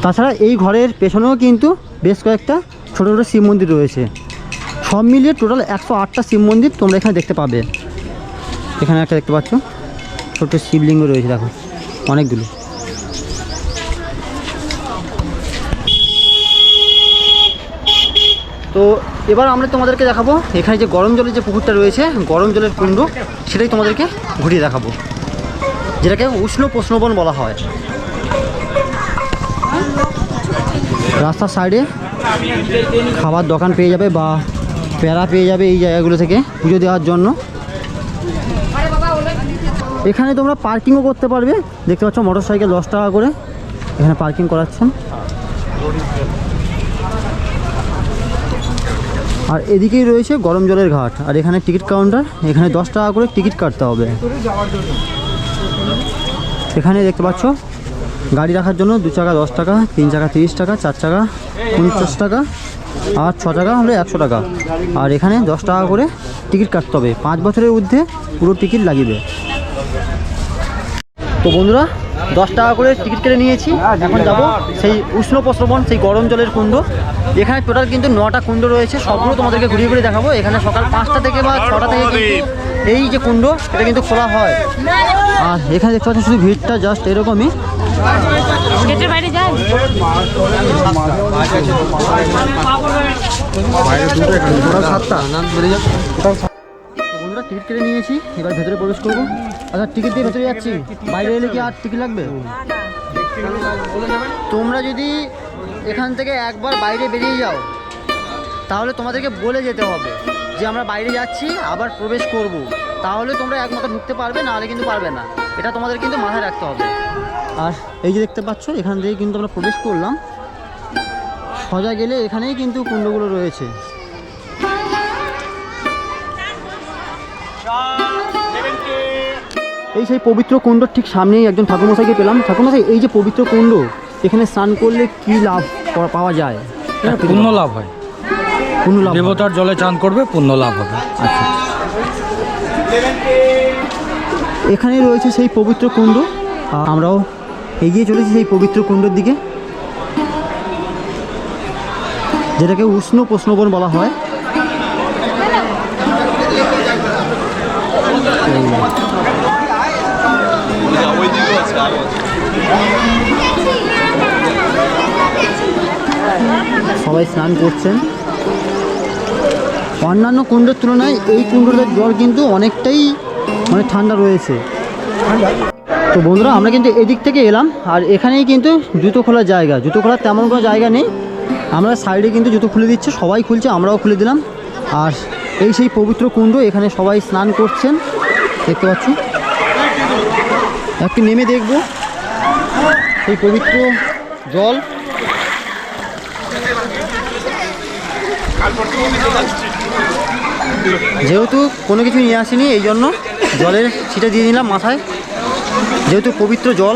তাছাড়া এই ঘরের পেছনেও কিন্তু বেশ কয়েকটা ছোটো ছোটো শিব মন্দির রয়েছে। সব মিলিয়ে টোটাল 108টা শিব মন্দির তোমরা এখানে দেখতে পাবে। এখানে একটা দেখতে পাচ্ছ ছোট্ট শিবলিঙ্গ রয়েছে, দেখো অনেকগুলো। তো এবার আমরা তোমাদেরকে দেখাবো এখানে যে গরম জলের যে পুকুরটা রয়েছে, গরম জলের কুণ্ড, সেটাই তোমাদেরকে ঘুরিয়ে দেখাবো, যেটাকে উষ্ণ প্রশ্নবন বলা হয়। রাস্তার সাইডে খাবার দোকান পেয়ে যাবে বা প্যারা পেয়ে যাবে এই জায়গাগুলো থেকে পুজো দেওয়ার জন্য। এখানে তোমরা পার্কিংও করতে পারবে। দেখতে পাচ্ছ মোটর সাইকেল 10 টাকা করে এখানে পার্কিং করাচ্ছেন। আর এদিকেই রয়েছে গরম জলের ঘাট, আর এখানে টিকিট কাউন্টার, এখানে 10 টাকা করে টিকিট কাটতে হবে। এখানে দেখতে পাচ্ছ গাড়ি রাখার জন্য 2 চাকা 10 টাকা, 3 চাকা 30 টাকা, 4 চাকা 50 টাকা, আর 6 টাকা হলে 100 টাকা। আর এখানে 10 টাকা করে টিকিট কাটতে হবে, 5 বছরের ঊর্ধ্বে পুরো টিকিট লাগিবে। তো বন্ধুরা 10 টাকা করে টিকিট কেটে নিয়েছি, এখন যাব সেই উষ্ণ প্রস্রবণ, সেই গরম জলের কুণ্ড। এখানে টোটাল কিন্তু 9টা কুণ্ড রয়েছে, সবগুলো তোমাদেরকে ঘুরিয়ে ঘুরিয়ে দেখাবো। এখানে সকাল 5টা থেকে বা 6টা থেকে কিন্তু এই যে কুণ্ড এটা কিন্তু খোলা হয়। আর এখানে দেখতে পাচ্ছি শুধু ভিড়টা জাস্ট এরকমই। গেটের বাইরে যাই। বন্ধুরা টিকিট কেটে নিয়েছি, এবার ভেতরে প্রবেশ করবো। আচ্ছা টিকিট দিয়ে ভেতরে যাচ্ছি, বাইরে এলে কি আর টিকিট লাগবে? তোমরা যদি এখান থেকে একবার বাইরে বেরিয়ে যাও তাহলে তোমাদেরকে বলে যেতে হবে যে আমরা বাইরে যাচ্ছি, আবার প্রবেশ করব, তাহলে তোমরা একমাত্র ঢুকতে পারবে, নাহলে কিন্তু পারবে না। এটা তোমাদের কিন্তু মাথায় রাখতে হবে। আর এই যে দেখতে পাচ্ছ, এখান থেকে কিন্তু আমরা প্রবেশ করলাম। সোজা গেলে এখানেই কিন্তু কুণ্ডগুলো রয়েছে। এই সেই পবিত্র কুণ্ডর ঠিক সামনেই একজন ঠাকুরমশাইকে পেলাম। ঠাকুরমশাই, এই যে পবিত্র কুণ্ড, এখানে স্নান করলে কি লাভ পাওয়া যায়? পুণ্য লাভ হয়, পুণ্য লাভ। দেবতার জলে চান করবে, পুণ্য লাভ হবে। আচ্ছা, এখানেই রয়েছে সেই পবিত্র কুণ্ড। আমরাও এগিয়ে চলেছি সেই পবিত্র কুণ্ডের দিকে, যেটাকে উষ্ণ প্রশ্নবন বলা হয়। সবাই স্নান করছেন। অন্যান্য কুণ্ডের তুলনায় এই কুণ্ডের জল কিন্তু অনেকটাই ঠান্ডা রয়েছে। তো বন্ধুরা, আমরা কিন্তু এদিক থেকে এলাম, আর এখানেই কিন্তু জুতো খোলার জায়গা। জুতো খোলার তেমন কোনো জায়গা নেই, আমরা সাইডে কিন্তু জুতো খুলে দিচ্ছে, সবাই খুলছে, আমরাও খুলে দিলাম। আর এই সেই পবিত্র কুণ্ড, এখানে সবাই স্নান করছেন, দেখতে পাচ্ছি। একটু নেমে দেখব এই পবিত্র জল। যেহেতু কোনো কিছু নিয়ে আসিনি, এই জন্য জলের ছিটা দিয়ে নিলাম মাথায়, যেহেতু পবিত্র জল।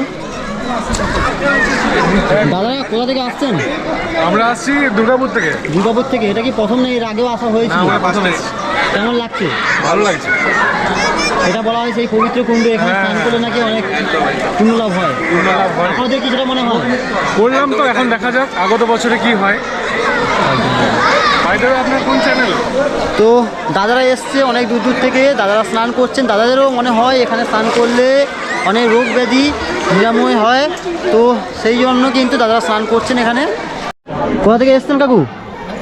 দাদা কোথা থেকে আসছেন? আমরা আসছি দুর্গাপুর থেকে। দুর্গাপুর থেকে? এটা কি প্রথম না এর আগেও আসা হয়েছিল? কেমন লাগছে? ভালো লাগছে। এটা বলা হয় সেই পবিত্র কুণ্ড, এখানে স্নান করলে নাকি অনেক পুণ্য লাভ হয়। আপনাদের কি যেটা মনে হয়? করলাম তো, এখন দেখা যাক আগত বছরে কি হয়। আপনার কোন চ্যানেল? তো দাদারা এসছে অনেক দূর দূর থেকে, দাদারা স্নান করছেন। দাদাদেরও মনে হয় এখানে স্নান করলে অনেক রোগ ব্যাধি নিরাময় হয়, তো সেই জন্য কিন্তু দাদারা স্নান করছেন এখানে। কোথা থেকে এসছেন কাকু?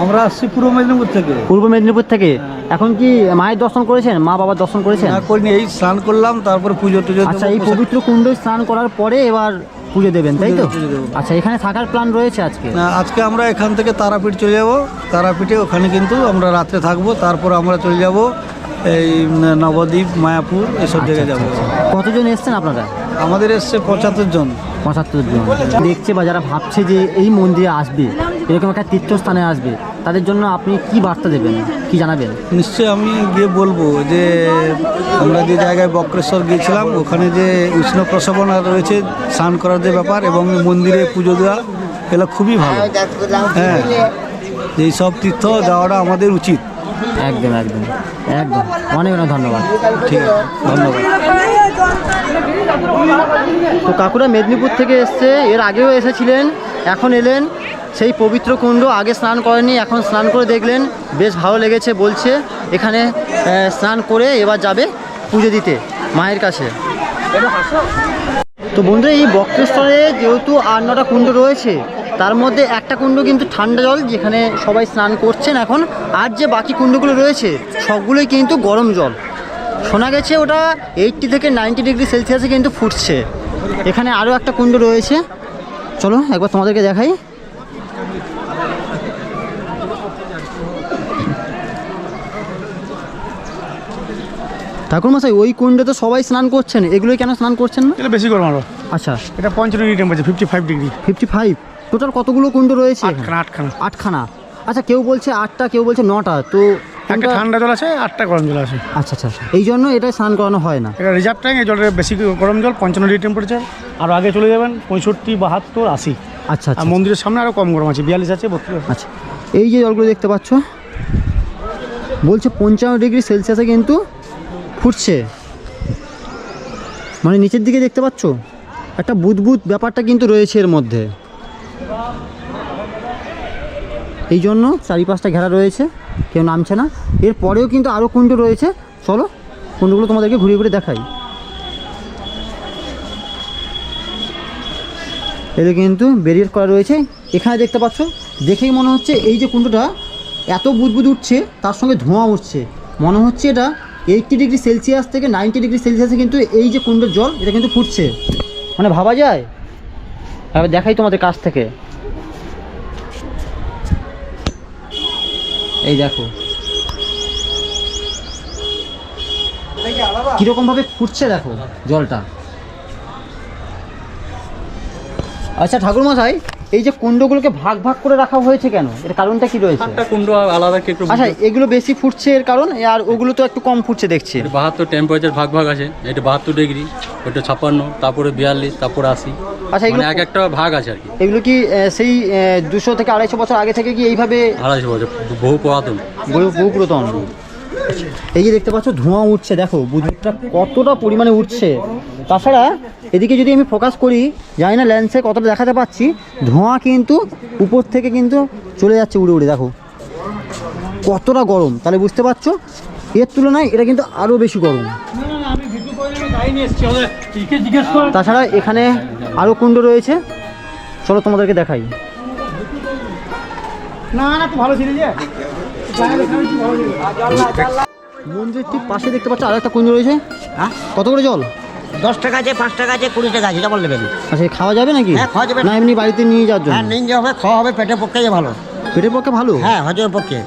আমরা আসছি পূর্ব মেদিনীপুর থেকে। পূর্ব মেদিনীপুর থেকে। এখন কি মায়ের দর্শন করেছেন? মা বাবার দর্শন করেছেন? করিনি, এই স্নান করলাম, তারপরে পুজো টুজো। আচ্ছা, এই পবিত্র কুণ্ডে স্নান করার পরে এবার পুজো দেবেন, তাই তো? আচ্ছা, এখানে থাকার প্ল্যান রয়েছে আজকে? আজকে আমরা এখান থেকে তারাপীঠ চলে যাব। তারাপীঠে ওখানে কিন্তু আমরা রাত্রে থাকবো, তারপর আমরা চলে যাব এই নবদ্বীপ, মায়াপুর, এসব জায়গায় যাব। কতজন এসছেন আপনারা? আমাদের এসছে 75 জন। 75 জন দেখছে, বা যারা ভাবছে যে এই মন্দিরে আসবে, এরকম একটা তীর্থস্থানে আসবে, তাদের জন্য আপনি কি বার্তা দেবেন, কি জানাবেন? নিশ্চয়ই আমি গিয়ে বলবো যে আমরা যে জায়গায় বক্রেশ্বর গিয়েছিলাম, ওখানে যে উষ্ণ প্রসবন রয়েছে, স্নান করার যে ব্যাপার, এবং মন্দিরে পুজো দেওয়া, এগুলো খুবই ভালো। হ্যাঁ, এই সব তীর্থ যাওয়াটা আমাদের উচিত। একদম একদম একদম, অনেক অনেক ধন্যবাদ। ঠিক আছে, ধন্যবাদ। তো কাকুরা মেদিনীপুর থেকে এসছে, এর আগেও এসেছিলেন, এখন এলেন সেই পবিত্র কুণ্ড। আগে স্নান করেনি, এখন স্নান করে দেখলেন, বেশ ভালো লেগেছে বলছে। এখানে স্নান করে এবার যাবে পুজো দিতে মায়ের কাছে। তো বন্ধুরা, এই বক্রেশ্বরে যেহেতু 8-9টা কুণ্ড রয়েছে, তার মধ্যে একটা কুণ্ড কিন্তু ঠান্ডা জল, যেখানে সবাই স্নান করছেন এখন। আর যে বাকি কুণ্ডগুলো রয়েছে সবগুলোই কিন্তু গরম জল। শোনা গেছে ওটা 80 থেকে 90 ডিগ্রি সেলসিয়াসে কিন্তু ফুটছে। এখানে আরও একটা কুণ্ড রয়েছে, চলো একবার তোমাদেরকে দেখাই। ঠাকুরমশাই, ওই কুণ্ডে তো সবাই স্নান করছেন, এগুলোই কেন স্নান করছেন না? এটা বেশি গরম আরো। আচ্ছা, এটা 55 ডিগ্রি টেম্পারেচার, 55 ডিগ্রি। 55? টোটাল কতগুলো কুণ্ড রয়েছে? 8খানা। 8খানা। আচ্ছা, কেউ বলছে 8টা, কেউ বলছে 9টা। তো একটা ঠান্ডা জল আছে, 8টা গরম জল আছে। আচ্ছা আচ্ছা, এই জন্য এটা স্নান করানো হয় না। এটা রিজার্ভ ট্যাঙ্ক, এই জলের বেশি গরম জল 55 ডিগ্রি টেম্পারেচার। আর আগে চলে যাবেন 65, 72, 80। আচ্ছা আর আচ্ছা, মন্দিরের সামনে আরও কম গরম আছে, 42 আছে, 32 আছে। আচ্ছা, এই যে জলগুলো দেখতে পাচ্ছ, বলছে 55 ডিগ্রি সেলসিয়াসে কিন্তু ফুটছে। মানে নিচের দিকে দেখতে পাচ্ছ একটা বুদবুদ ব্যাপারটা কিন্তু রয়েছে এর মধ্যে, এই জন্য চারিপাশটা ঘেরা রয়েছে, কেউ নামছে না। এরপরেও কিন্তু আরও কুণ্ড রয়েছে, চলো কুণ্ডগুলো তোমাদেরকে ঘুরিয়ে ঘুরে দেখাই। এদের কিন্তু ব্যারিয়ার করা রয়েছে। এখানে দেখতে পাচ্ছ, দেখেই মনে হচ্ছে এই যে কুণ্ডটা এত বুদবুদ উঠছে, তার সঙ্গে ধোঁয়া উঠছে, মনে হচ্ছে এটা 80°C থেকে 90°C কিন্তু এই যে কুণ্ডের জল এটা কিন্তু ফুটছে, মানে ভাবা যায়। এবার দেখাই তোমাদের কাছ থেকে, এই দেখো কিরকম ভাবে ফুটছে, দেখো জলটা। আচ্ছা ঠাকুরমশাই, এই যে কুণ্ডগুলোকে ভাগ ভাগ করে রাখা হয়েছে কেন, এর কারণটা কি রয়েছে? একটা কুণ্ড আলাদা একটু। আচ্ছা, এগুলো বেশি ফুটছে এর কারণ, আর ওগুলো তো একটু কম ফুটছে দেখছি। 72 টেম্পারেচার ভাগ ভাগ আছে, এটা 72°, ওটা 56, তারপরে 42, তারপরে 80। আচ্ছা, এগুলো এক একটা ভাগ আছে আর কি। এগুলো কি সেই 200 থেকে 250 বছর আগে থেকে কি এইভাবে? 250 বছর, বহু পুরাতন। বহু পুরাতন। এই যে দেখতে পাচ্ছ ধোঁয়া উঠছে, দেখো বুঝটা কতটা পরিমাণে উঠছে। তাছাড়া এদিকে যদি আমি ফোকাস করি, জানি না লেন্সে কতটা দেখাতে পাচ্ছি, ধোঁয়া কিন্তু উপর থেকে কিন্তু চলে যাচ্ছে উড়ে উড়ে, দেখো কতটা গরম। তাহলে বুঝতে পারছো এর তুলনায় এটা কিন্তু আরও বেশি গরম। তাছাড়া এখানে আরও কুণ্ড রয়েছে, চলো তোমাদেরকে দেখাই। মন্দিরের ঠিক পাশে দেখতে পাচ্ছ আরো একটা কুণ্ড রয়েছে। হ্যাঁ, কত করে জল? 10 টাকা আছে, 5 টাকা আছে, 20 টাকা আছে, যেমন নেবেন। আচ্ছা, খাওয়া যাবে নাকি? হ্যাঁ, খাওয়া যাবে। না এমনি বাড়িতে নিয়ে যাওয়ার জন্য? হ্যাঁ, নিয়ে যাওয়া হবে, খাওয়া হবে, পেটের পক্ষে ভালো। পেটের পক্ষে ভালো? হ্যাঁ, হজমের পক্ষে।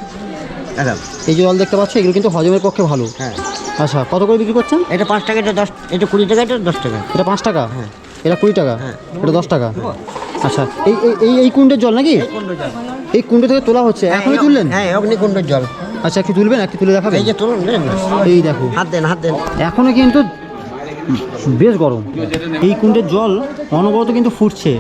এই যে জল দেখতে পাচ্ছ, এগুলো কিন্তু হজমের পক্ষে ভালো। হ্যাঁ। আচ্ছা, কত করে বিক্রি করছেন? এটা 5 টাকা, এটা 10, এটা 20 টাকা, এটা 10 টাকা। এটা 5 টাকা? হ্যাঁ। এটা 20 টাকা? হ্যাঁ। এটা 10 টাকা? আচ্ছা, এই এই এই কুণ্ডের জল নাকি? এই কুণ্ড থেকে তোলা হচ্ছে, এখনই তুললেন? হ্যাঁ, অগ্নিকুণ্ডের জল। আচ্ছা, একটু তুলবেন, একটু তুলে দেখাবেন? এই যে তুলুন, এই দেখো, হাত দেন, হাত দেন। এখনো কিন্তু বেশ গরম। এই কুণ্ডের জল অনবরত কিন্তু ফুটছে,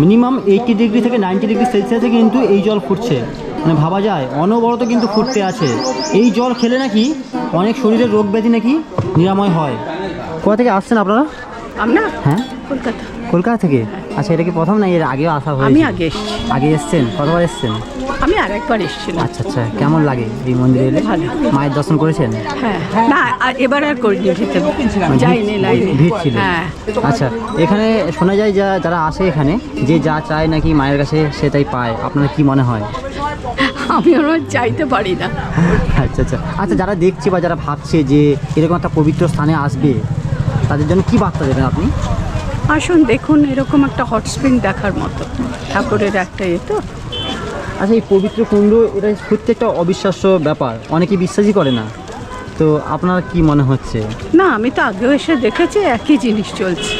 মিনিমাম 80° থেকে 90°C কিন্তু এই জল ফুটছে, মানে ভাবা যায় অনবরত কিন্তু ফুটতে আছে। এই জল খেলে নাকি অনেক শরীরের রোগ ব্যাধি নাকি নিরাময় হয়। কোথা থেকে আসছেন আপনারা? আমরা হ্যাঁ, কলকাতা। কলকাতা থেকে? আচ্ছা, এটা কি প্রথম না এর আগেও আসা হয়েছে? আমি আগে এসেছি। আগে এসছেন? কতবার এসছেন? আমি আরেকবার এসেছিলাম। আচ্ছা আচ্ছা, কেমন লাগে এই মন্দিরে এলে? ভালো। মায়ের দর্শন করেছেন? হ্যাঁ, না এবার আর করিনি, ভিতরে যাইনি, লাইনে ভিড় ছিল? হ্যাঁ। আচ্ছা, এখানে শোনা যায় যারা আসে এখানে যে যা চায় নাকি মায়ের কাছে সে তাই পায়, আপনার কি মনে হয়? আমি ওরা চাইতে পারি না। আচ্ছা আচ্ছা আচ্ছা, যারা দেখছে বা যারা ভাবছে যে এরকম একটা পবিত্র স্থানে আসবে, তাদের জন্য কি বার্তা দেবেন আপনি? আসুন, দেখুন, এরকম একটা হট স্প্রিং দেখার মতো ঠাকুরের একটা তো। আচ্ছা, এই পবিত্র কুণ্ড এটা সত্যি একটা অবিশ্বাস্য ব্যাপার, অনেকে বিশ্বাসই করে না, তো আপনার কি মনে হচ্ছে? না, আমি তো আগেও এসে দেখেছি একই জিনিস চলছে।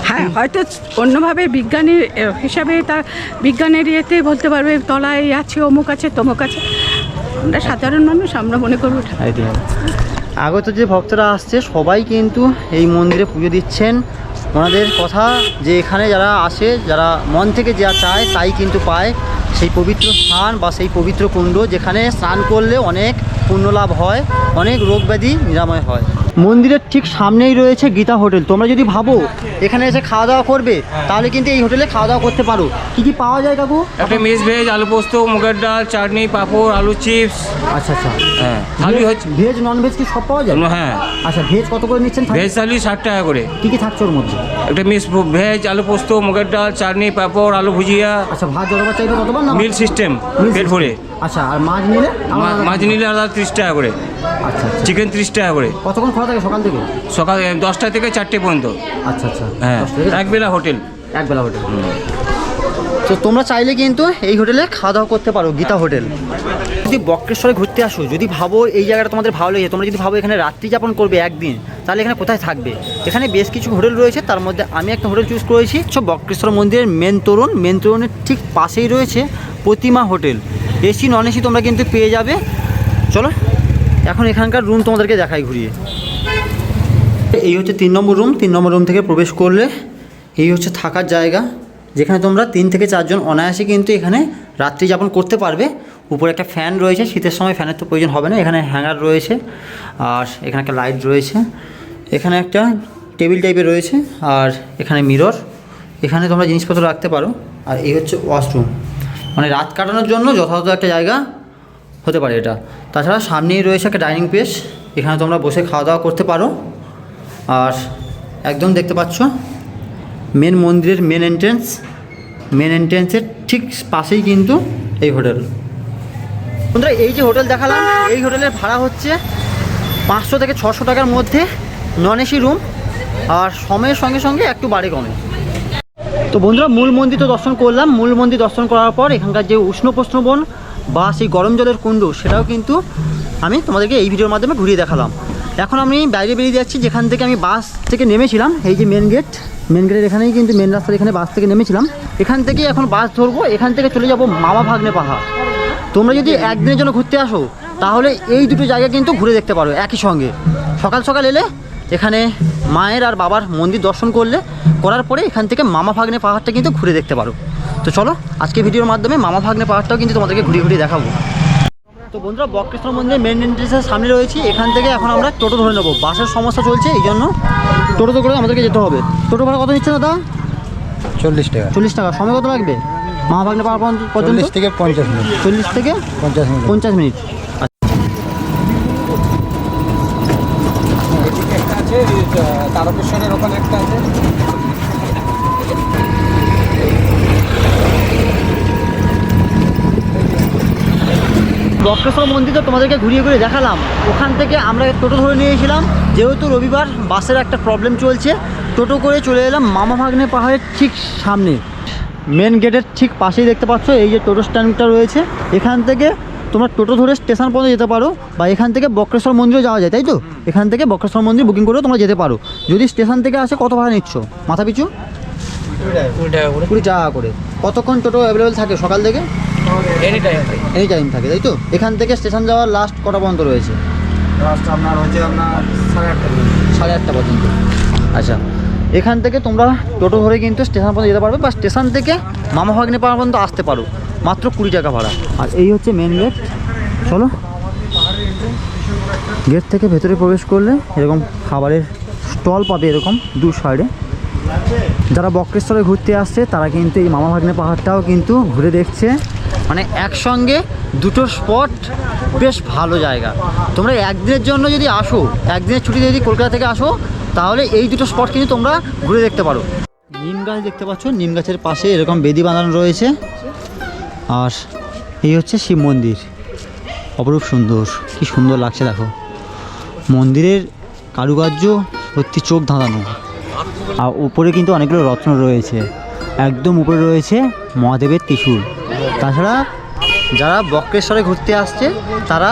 হ্যাঁ, হয়তো অন্যভাবে বিজ্ঞানীর হিসাবে তার বিজ্ঞানের ইয়েতে বলতে পারবে তলায় আছে, অমুক আছে, তমুক আছে। আমরা সাধারণ মানুষ, আমরা মনে করবো আগত যে ভক্তরা আসছে সবাই কিন্তু এই মন্দিরে পুজো দিচ্ছেন। ওনাদের কথা যে এখানে যারা আসে, যারা মন থেকে যা চায় তাই কিন্তু পায়। সেই পবিত্র স্থান বা সেই পবিত্র কুণ্ড যেখানে স্নান করলে অনেক পুণ্য লাভ হয়, অনেক রোগ ব্যাধি নিরাময় হয়। মন্দিরের ঠিক সামনেই রয়েছে গীতা হোটেল। তোমরা যদি ভাবো এখানে এসে খাওয়া দাওয়া করবে, তাহলে কিন্তু এই হোটেলে খাওয়া দাওয়া করতে পারো। কী কী পাওয়া যায় কাকু? একটা মিক্স ভেজ, আলু পোস্ত, মুগের ডাল, চাটনি, পাঁপড়, আলু চিপস। আচ্ছা আচ্ছা, হ্যাঁ, থালি হচ্ছে ভেজ নন ভেজ কি সব পাওয়া যায়? হ্যাঁ। আচ্ছা, ভেজ কত করে নিচ্ছেন? ভেজ থালি 60 টাকা করে। কী কী থাকছে ওর মধ্যে? একটা মিক্স ভেজ, আলু পোস্ত, মুগের ডাল, চাটনি, পাঁপড়, আলু ভুজিয়া। আচ্ছা, ভাত জলবার চাইলে কতবার না? মিল সিস্টেম, পেট ভরে। আচ্ছা, আর মাছ নিলে? মাছ নিলে আলাদা 30 টাকা করে। আচ্ছা, চিকেন 30 টাকা করে। কতক্ষণ খোলা থাকে সকাল থেকে? সকাল 10টা থেকে 4টে পর্যন্ত। আচ্ছা আচ্ছা, হ্যাঁ, একবেলা হোটেল। একবেলা হোটেল। তো তোমরা চাইলে কিন্তু এই হোটেলে খাওয়া দাওয়া করতে পারো, গীতা হোটেল। যদি বক্রেশ্বরে ঘুরতে আসো, যদি ভাবো এই জায়গাটা তোমাদের ভালো লাগে, তোমরা যদি ভাবো এখানে রাত্রি যাপন করবে একদিন, তাহলে এখানে কোথায় থাকবে? এখানে বেশ কিছু হোটেল রয়েছে, তার মধ্যে আমি একটা হোটেল চুজ করেছি। বক্রেশ্বর মন্দিরের মেন তোরণের ঠিক পাশেই রয়েছে প্রতিমা হোটেল। এসি নন এসি তোমরা কিন্তু পেয়ে যাবে। চলো এখন এখানকার রুম তোমাদেরকে দেখাই ঘুরিয়ে। এই হচ্ছে 3 নম্বর রুম। 3 নম্বর রুম থেকে প্রবেশ করলে এই হচ্ছে থাকার জায়গা, যেখানে তোমরা 3 থেকে 4 জন অনায়াসে কিন্তু এখানে রাত্রি যাপন করতে পারবে। উপরে একটা ফ্যান রয়েছে, শীতের সময় ফ্যানের তো প্রয়োজন হবে না। এখানে হ্যাঙ্গার রয়েছে, আর এখানে একটা লাইট রয়েছে, এখানে একটা টেবিল টাইপের রয়েছে, আর এখানে মিরর, এখানে তোমরা জিনিসপত্র রাখতে পারো। আর এই হচ্ছে ওয়াশরুম, মানে রাত কাটানোর জন্য যথাযথ একটা জায়গা হতে পারে এটা। তাছাড়া সামনেই রয়েছে একটা ডাইনিং প্লেস, এখানে তোমরা বসে খাওয়া দাওয়া করতে পারো। আর একদম দেখতে পাচ্ছ মেন মন্দিরের মেন এন্ট্রেন্সের ঠিক পাশেই কিন্তু এই হোটেল। বন্ধুরা, এই যে হোটেল দেখালাম, এই হোটেলের ভাড়া হচ্ছে 500 থেকে 600 টাকার মধ্যে নন এসি রুম, আর সময়ের সঙ্গে সঙ্গে একটু বাড়ে কমে। তো বন্ধুরা, মূল মন্দির তো দর্শন করলাম। মূল মন্দির দর্শন করার পর এখানকার যে উষ্ণ প্রস্রবণ বা সেই গরম জলের কুণ্ড, সেটাও কিন্তু আমি তোমাদেরকে এই ভিডিওর মাধ্যমে ঘুরিয়ে দেখালাম। এখন আমি বাইরে বেরিয়ে যাচ্ছি, যেখান থেকে আমি বাস থেকে নেমেছিলাম। এই যে মেন গেটের এখানেই কিন্তু মেন রাস্তার এখানে বাস থেকে নেমেছিলাম। এখান থেকেই এখন বাস ধরবো, এখান থেকে চলে যাব মামা ভাগ্নে পাহাড়। তোমরা যদি একদিনের জন্য ঘুরতে আসো তাহলে এই দুটো জায়গা কিন্তু ঘুরে দেখতে পারো একই সঙ্গে। সকাল সকাল এলে এখানে মায়ের আর বাবার মন্দির দর্শন করার পরে এখান থেকে মামা ভাগ্নে পাহাড়টা কিন্তু ঘুরে দেখতে পারো। তো চলো, আজকে ভিডিওর মাধ্যমে মামা ভাগ্নে পাহাড়টাও কিন্তু তোমাদেরকে ঘুরিয়ে দেখাবো। তো বন্ধুরা, বক্রেশ্বর মন্দিরের মেন এন্ট্রেন্সের সামনে রয়েছি। এখান থেকে এখন আমরা টোটো ধরে নেবো। বাসের সমস্যা চলছে, এই জন্য টোটো করে আমাদেরকে যেতে হবে। টোটো ভাড়া কত নিচ্ছে দাদা? 40 টাকা। 40 টাকা। সময় কত লাগবে মামা ভাগ্নে পাহাড় পর্যন্ত? 40 থেকে 50 মিনিট। 40 থেকে 50 মিনিট। তারকেশ্বরের ওখানে একটা আছে। বক্রেশ্বর মন্দির তো তোমাদেরকে ঘুরিয়ে দেখালাম। ওখান থেকে আমরা টোটো ধরে নিয়েছিলাম, যেহেতু রবিবার বাসের একটা প্রবলেম চলছে। টোটো করে চলে এলাম মামা ভাগ্নে পাহাড়ের ঠিক সামনে, মেন গেটের ঠিক পাশেই দেখতে পাচ্ছ এই যে টোটো স্ট্যান্ডটা রয়েছে। এখান থেকে তোমরা টোটো ধরে স্টেশন পর্যন্ত যেতে পারো, বা এখান থেকে বক্রেশ্বর মন্দিরও যাওয়া যায়, তাই তো? এখান থেকে বক্রেশ্বর মন্দির বুকিং করেও তোমরা যেতে পারো। যদি স্টেশন থেকে আসে কত ভাড়া নিচ্ছ মাথা পিছু? 20 টাকা করে। কতক্ষণ টোটো অ্যাভেলেবেল থাকে সকাল থেকে? এনি টাইম থাকে, তাই তো? এখান থেকে স্টেশন যাওয়ার লাস্ট কটা পর্যন্ত রয়েছে? লাস্ট আপনার হচ্ছে 8:30 পর্যন্ত। আচ্ছা, এখান থেকে তোমরা টোটো ধরে কিন্তু স্টেশন পর্যন্ত যেতে পারবে, বা স্টেশন থেকে মামা ভাগ্নে পাহাড় পর্যন্ত আসতে পারো, মাত্র 20 টাকা ভাড়া। আর এই হচ্ছে মেন গেট। চলো, গেট থেকে ভেতরে প্রবেশ করলে এরকম খাবারের স্টল পাবে এরকম দু সাইডে। যারা বক্রেশ্বরে ঘুরতে আসছে তারা কিন্তু এই মামা ভাগ্নে পাহাড়টাও কিন্তু ঘুরে দেখছে। মানে একসঙ্গে দুটো স্পট, বেশ ভালো জায়গা। তোমরা একদিনের জন্য যদি আসো, একদিনের ছুটিতে যদি কলকাতা থেকে আসো, তাহলে এই দুটো স্পট কিন্তু তোমরা ঘুরে দেখতে পারো। নিম গাছ দেখতে পাচ্ছ, নিম গাছের পাশে এরকম বেদি বাঁধানো রয়েছে। আর এই হচ্ছে শিব মন্দির, অপরূপ সুন্দর, কি সুন্দর লাগছে দেখো। মন্দিরের কারুকার্য সত্যি চোখ ধাঁধানো। আর উপরে কিন্তু অনেকগুলো রত্ন রয়েছে। একদম উপরে রয়েছে মহাদেবের ত্রিশূল। তাছাড়া যারা বক্রেশ্বরে ঘুরতে আসছে তারা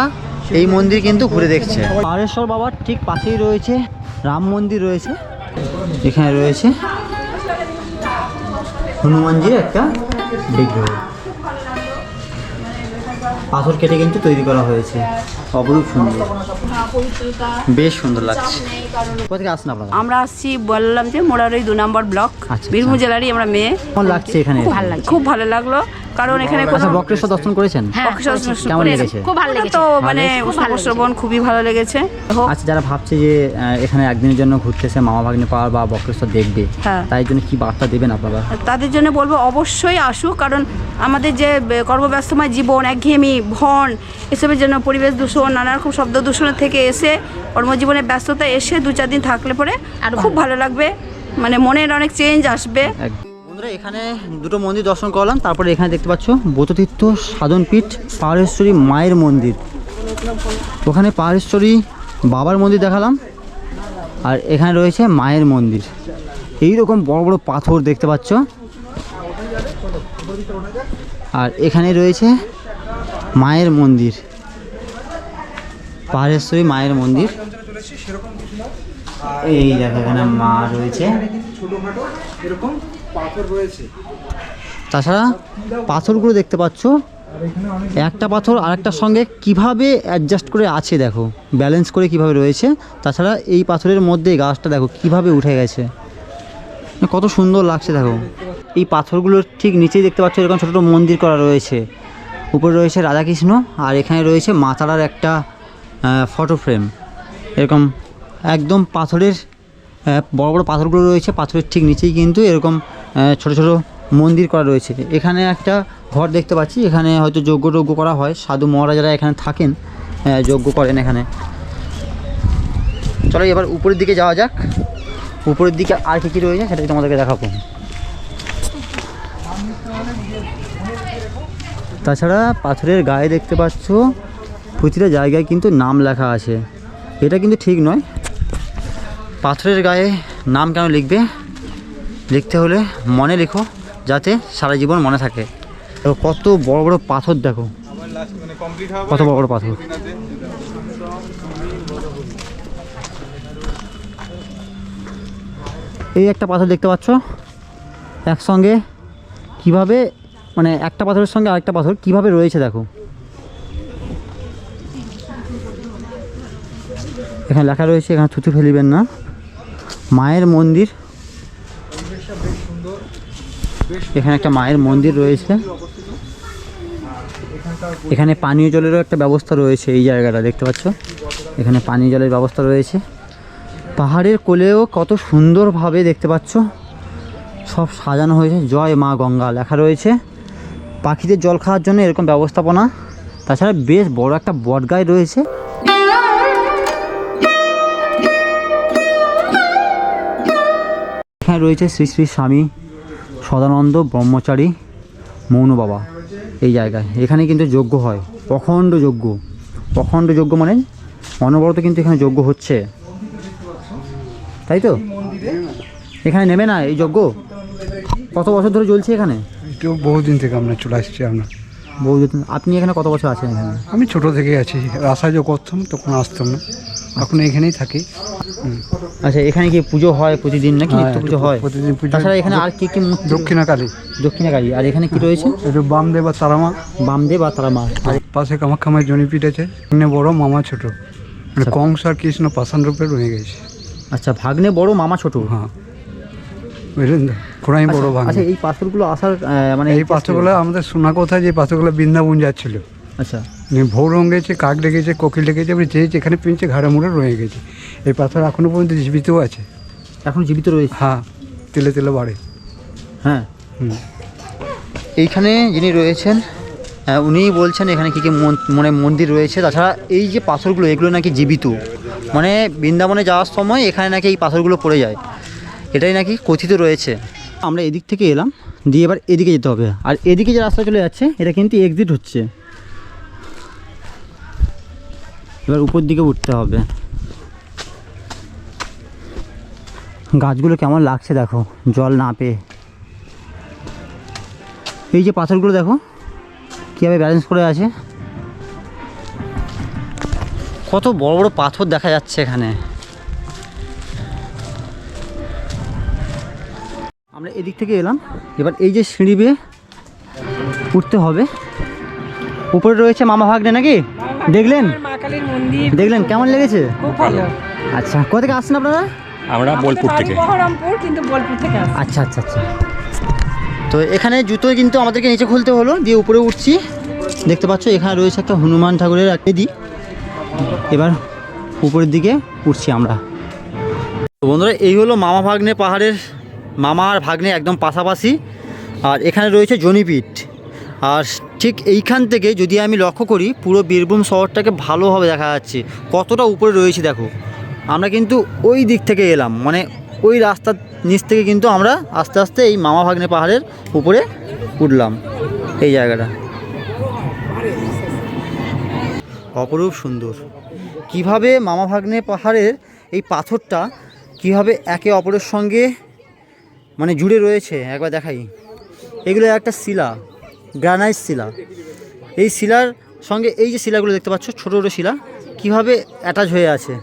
এই মন্দির কিন্তু ঘুরে দেখছে। পাহাড়েশ্বর বাবার ঠিক পাশেই রয়েছে রাম মন্দির রয়েছে। এখানে রয়েছে হনুমানজির একটা বিগ্রহ, পাথর কেটে কিন্তু তৈরি করা হয়েছে। অপরূপ সুন্দর, বেশ সুন্দর লাগছে। কোথা থেকে আসছেন আপনারা? আমরা আসছি, বললাম যে মোড়ারই 2 নম্বর ব্লক, বীরভূম জেলারই আমরা মেয়ে। কেমন লাগছে এখানে? খুব ভালো লাগলো, কারণ এখানে আচ্ছা, বক্রেশ্বর দর্শন করেছেন? কেমন লেগেছে? খুব ভালো লেগেছে। তো মানে উৎসবন খুবই ভালো লেগেছে। আচ্ছা, যারা ভাবছে যে এখানে একদিনের জন্য ঘুরতেছে মামা ভাগ্নে পাহাড় বা বক্রেশ্বর দেখবে, তাই জন্য কি বার্তা দেবেন আপনারা? তাদের জন্য বলবো অবশ্যই আসুক, কারণ আমাদের যে কর্মব্যস্তময় জীবন, একঘেয়েমি, ভন, এসবের জন্য পরিবেশ দূষণ, নানা রকম শব্দ দূষণের থেকে এসে কর্মজীবনের ব্যস্ততা এসে 2-4 দিন থাকলে পরে আর খুব ভালো লাগবে, মানে মনের অনেক চেঞ্জ আসবে। বন্ধুরা, এখানে দুটো মন্দির দর্শন করলাম, তারপরে এখানে দেখতে পাচ্ছ বৌদ্ধতীর্থ সাধনপীঠ পাহাড়েশ্বরী মায়ের মন্দির। ওখানে পাহাড়েশ্বরী বাবার মন্দির দেখালাম, আর এখানে রয়েছে মায়ের মন্দির। এই রকম বড় বড় পাথর দেখতে পাচ্ছ। আর এখানে রয়েছে মায়ের মন্দির, পাহাড়েশ্বরী মায়ের মন্দির। এই দেখো, এখানে মা রয়েছে। তাছাড়া পাথরগুলো দেখতে পাচ্ছ, একটা পাথর আরেকটার সঙ্গে কিভাবে অ্যাডজাস্ট করে আছে দেখো, ব্যালেন্স করে কিভাবে রয়েছে। তাছাড়া এই পাথরের মধ্যে গাছটা দেখো কিভাবে উঠে গেছে, কত সুন্দর লাগছে দেখো। এই পাথরগুলোর ঠিক নিচেই দেখতে পাচ্ছ এরকম ছোটো ছোটো মন্দির করা রয়েছে। উপরে রয়েছে রাধাকৃষ্ণ, আর এখানে রয়েছে মা তারার একটা ফটো ফ্রেম। এরকম একদম পাথরের বড় বড় পাথরগুলো রয়েছে, পাথরের ঠিক নিচেই কিন্তু এরকম ছোট ছোট মন্দির করা রয়েছে। এখানে একটা ঘর দেখতে পাচ্ছি, এখানে হয়তো যজ্ঞ করা হয়, সাধু মহারাজারা এখানে থাকেন, যজ্ঞ করেন এখানে। চলো এবার উপরের দিকে যাওয়া যাক। উপরের দিকে আর কী কী রয়েছে সেটা তোমাদেরকে দেখাবো। তাছাড়া পাথরের গায়ে দেখতে পাচ্ছ প্রতিটা জায়গায় কিন্তু নাম লেখা আছে। এটা কিন্তু ঠিক নয়। পাথরের গায়ে নাম কেন লিখবে? লিখতে হলে মনে লিখো, যাতে সারা জীবন মনে থাকে। তো কত বড় বড় পাথর দেখো, কত বড় বড় পাথর। এই একটা পাথর দেখতে পাচ্ছ, একসঙ্গে কিভাবে, মানে একটা পাথরের সঙ্গে আরেকটা পাথর কিভাবে রয়েছে দেখো। এখানে লেখা রয়েছে, এখানে থুতু ফেলিবেন না। মায়ের মন্দির, এখানে একটা মায়ের মন্দির রয়েছে। এখানে পানীয় জলেরও একটা ব্যবস্থা রয়েছে। এই জায়গাটা দেখতে পাচ্ছ, এখানে পানীয় জলের ব্যবস্থা রয়েছে। পাহাড়ের কোলেও কত সুন্দরভাবে দেখতে পাচ্ছ সব সাজানো হয়েছে। জয় মা গঙ্গা লেখা রয়েছে। পাখিদের জল খাওয়ার জন্য এরকম ব্যবস্থাপনা। তাছাড়া বেশ বড় একটা বটগাছ রয়েছে। এখানে রয়েছে শ্রী শ্রী স্বামী সদানন্দ ব্রহ্মচারী মৌন বাবা। এই জায়গায় এখানে কিন্তু যজ্ঞ হয়, অখণ্ড যজ্ঞ। অখণ্ড যজ্ঞ মানে অনবরত কিন্তু এখানে যজ্ঞ হচ্ছে, তাই তো? এখানে নেবে না এই যজ্ঞ? কত বছর ধরে চলছে এখানে? তো বহুদিন থেকে আমরা চলে আসছি। আপনার বহুদিন। আপনি এখানে কত বছর আছেন এখানে? আমি ছোট থেকে আছি, আসা যে করতাম তখন আসতাম না, এখন এখানেই থাকি। আচ্ছা, এখানে কি পুজো হয় প্রতিদিন নাকি? নিত্য পুজো হয় প্রতিদিন পুজো। তাছাড়া এখানে আর কি কি মূর্তি? দক্ষিণাকালী। দক্ষিণাকালী। আর এখানে কি রয়েছে? এটা বামদেব আর তারামা। বামদেব আর তারা মা। আর পাশে কামাখ্যা মায়ের জনিপীঠ আছে। এখানে বড় মামা ছোট, মানে কংস আর কৃষ্ণ পাষাণ রূপে রয়ে গেছে। আচ্ছা, ভাগ্নে বড় মামা ছোট। হ্যাঁ, বুঝলেন তো, খোঁড়াই বড় ভাগ্নে। আচ্ছা, এই পাথরগুলো আসার মানে এই পাথরগুলো আমাদের শোনা কথা যে পাথরগুলো বৃন্দাবন যাচ্ছিল। আচ্ছা, ভৌরং গেছে, কাক ডেকেছে, কোকিল ডেকেছে, যে যেখানে পিনছে ঘাড়ে মুড়ে রয়ে গেছে। এই পাথর এখনো পর্যন্ত জীবিতও আছে। এখন জীবিত রয়েছে? হ্যাঁ, তেলে তেলে বাড়ে। হ্যাঁ। এইখানে যিনি রয়েছেন উনিই বলছেন এখানে কী কী মানে মন্দির রয়েছে। তাছাড়া এই যে পাথরগুলো, এগুলো নাকি জীবিত, মানে বৃন্দাবনে যাওয়ার সময় এখানে নাকি এই পাথরগুলো পড়ে যায়, এটাই নাকি কথিত রয়েছে। আমরা এদিক থেকে এলাম, দিয়ে এবার এদিকে যেতে হবে। আর এদিকে যে রাস্তা চলে যাচ্ছে এটা কিন্তু এক্সিট হচ্ছে। এবার উপর দিকে উঠতে হবে। গাছগুলো কেমন লাগছে দেখো, জল না পেয়ে। এই যে পাথরগুলো দেখো কীভাবে ব্যালেন্স করে আছে। কত বড় বড় পাথর দেখা যাচ্ছে এখানে। আমরা এদিক থেকে এলাম, এবার এই যে সিঁড়ি বেয়ে উঠতে হবে। উপরে রয়েছে মামা ভাগ্নে নাকি? দেখলেন? দেখলেন কেমন লেগেছে? আচ্ছা, কোথা থেকে আসছেন আপনারা? আমরা বোলপুর থেকে। আচ্ছা আচ্ছা আচ্ছা। তো এখানে জুতো কিন্তু আমাদেরকে নিচে খুলতে হলো, দিয়ে উপরে উঠছি। দেখতে পাচ্ছ এখানে রয়েছে একটা হনুমান ঠাকুরের একটা দিক। এবার উপরের দিকে উঠছি আমরা। তো বন্ধুরা, এই হলো মামা ভাগ্নে পাহাড়ের, মামা আর ভাগ্নে একদম পাশাপাশি। আর এখানে রয়েছে জনিপীঠ। আর ঠিক এইখান থেকে যদি আমি লক্ষ্য করি, পুরো বীরভূম শহরটাকে ভালোভাবে দেখা যাচ্ছে কতটা উপরে রয়েছে দেখো। আমরা কিন্তু ওই দিক থেকে এলাম, মানে ওই রাস্তার নিচ থেকে কিন্তু আমরা আস্তে আস্তে এই মামা ভাগ্নে পাহাড়ের উপরে উঠলাম। এই জায়গাটা অপরূপ সুন্দর। কিভাবে মামা ভাগ্নে পাহাড়ের এই পাথরটা কিভাবে একে অপরের সঙ্গে মানে জুড়ে রয়েছে একবার দেখাই। এগুলো একটা শিলা, গ্রানাইট শিলা। এই শিলার সঙ্গে এই যে শিলাগুলো দেখতে পাচ্ছ, ছোটো ছোটো শিলা কীভাবে অ্যাটাচ হয়ে আছে।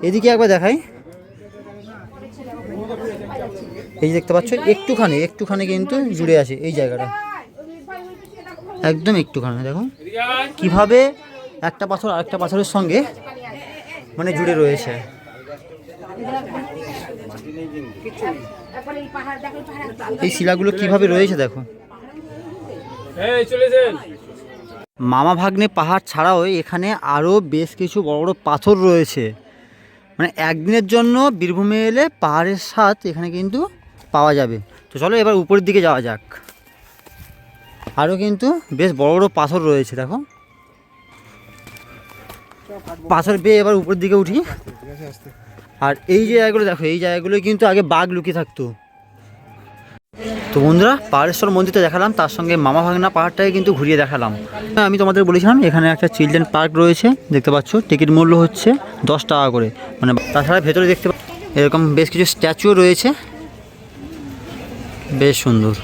এদিকে একবার দেখাই। এই যে দেখতে পাচ্ছ একটুখানি কিন্তু জুড়ে আছে এই জায়গাটা, একদম একটুখানি। দেখো কিভাবে একটা পাথর আরেকটা পাথরের সঙ্গে মানে জুড়ে রয়েছে। এই শিলাগুলো কিভাবে রয়েছে দেখো। মামা ভাগ্নে পাহাড় ছাড়াও এখানে আরও বেশ কিছু বড় বড় পাথর রয়েছে। মানে একদিনের জন্য বীরভূমে এলে পাহাড়ের স্বাদ এখানে কিন্তু পাওয়া যাবে। তো চলো এবার উপরের দিকে যাওয়া যাক। আরও কিন্তু বেশ বড় বড় পাথর রয়েছে দেখো। পাথর বেয়ে এবার উপরের দিকে উঠি। আর এই যে জায়গাগুলো দেখো, এই জায়গাগুলো কিন্তু আগে বাঘ লুকিয়ে থাকতো। তো বন্ধুরা পাহাড়েশ্বর মন্দিরটা দেখালাম, তার সঙ্গে মামা ভাগনা পাহাড়টাকে কিন্তু ঘুরিয়ে দেখালাম। আমি তোমাদের বলেছিলাম এখানে একটা চিলড্রেন পার্ক রয়েছে, দেখতে পাচ্ছ টিকিট মূল্য হচ্ছে 10 টাকা করে। মানে তাছাড়া ভেতরে দেখতে এরকম বেশ কিছু স্ট্যাচুও রয়েছে, বেশ সুন্দর।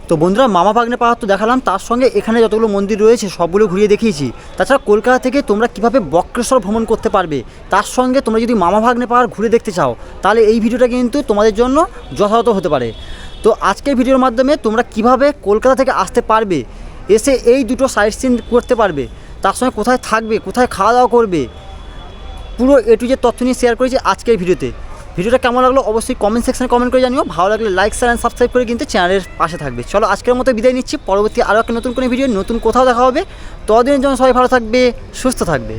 তো বন্ধুরা মামা ভাগ্নে পাহাড় তো দেখালাম, তার সঙ্গে এখানে যতগুলো মন্দির রয়েছে সবগুলো ঘুরিয়ে দেখিয়েছি। তাছাড়া কলকাতা থেকে তোমরা কিভাবে বক্রেশ্বর ভ্রমণ করতে পারবে, তার সঙ্গে তোমরা যদি মামা ভাগ্নে পাহাড় ঘুরে দেখতে চাও তাহলে এই ভিডিওটা কিন্তু তোমাদের জন্য যথাযথ হতে পারে। তো আজকের ভিডিওর মাধ্যমে তোমরা কিভাবে কলকাতা থেকে আসতে পারবে, এসে এই দুটো সাইট সিন করতে পারবে, তার সঙ্গে কোথায় থাকবে, কোথায় খাওয়া দাওয়া করবে, পুরো এ টু জেড তথ্য নিয়ে শেয়ার করেছি আজকের ভিডিওতে। ভিডিওটা কেমন লাগলো অবশ্যই কমেন্ট সেকশনে কমেন্ট করে জানিও। ভালো লাগলে লাইক শেয়ার অ্যান্ড সাবস্ক্রাইব করে কিন্তু চ্যানেলের পাশে থাকবে। চলো আজকের মতো বিদায় নিচ্ছি, পরবর্তী আরও একটা নতুন কোনো ভিডিও নতুন কোথাও দেখা হবে। ততদিনের জন্য সবাই ভালো থাকবে, সুস্থ থাকবে।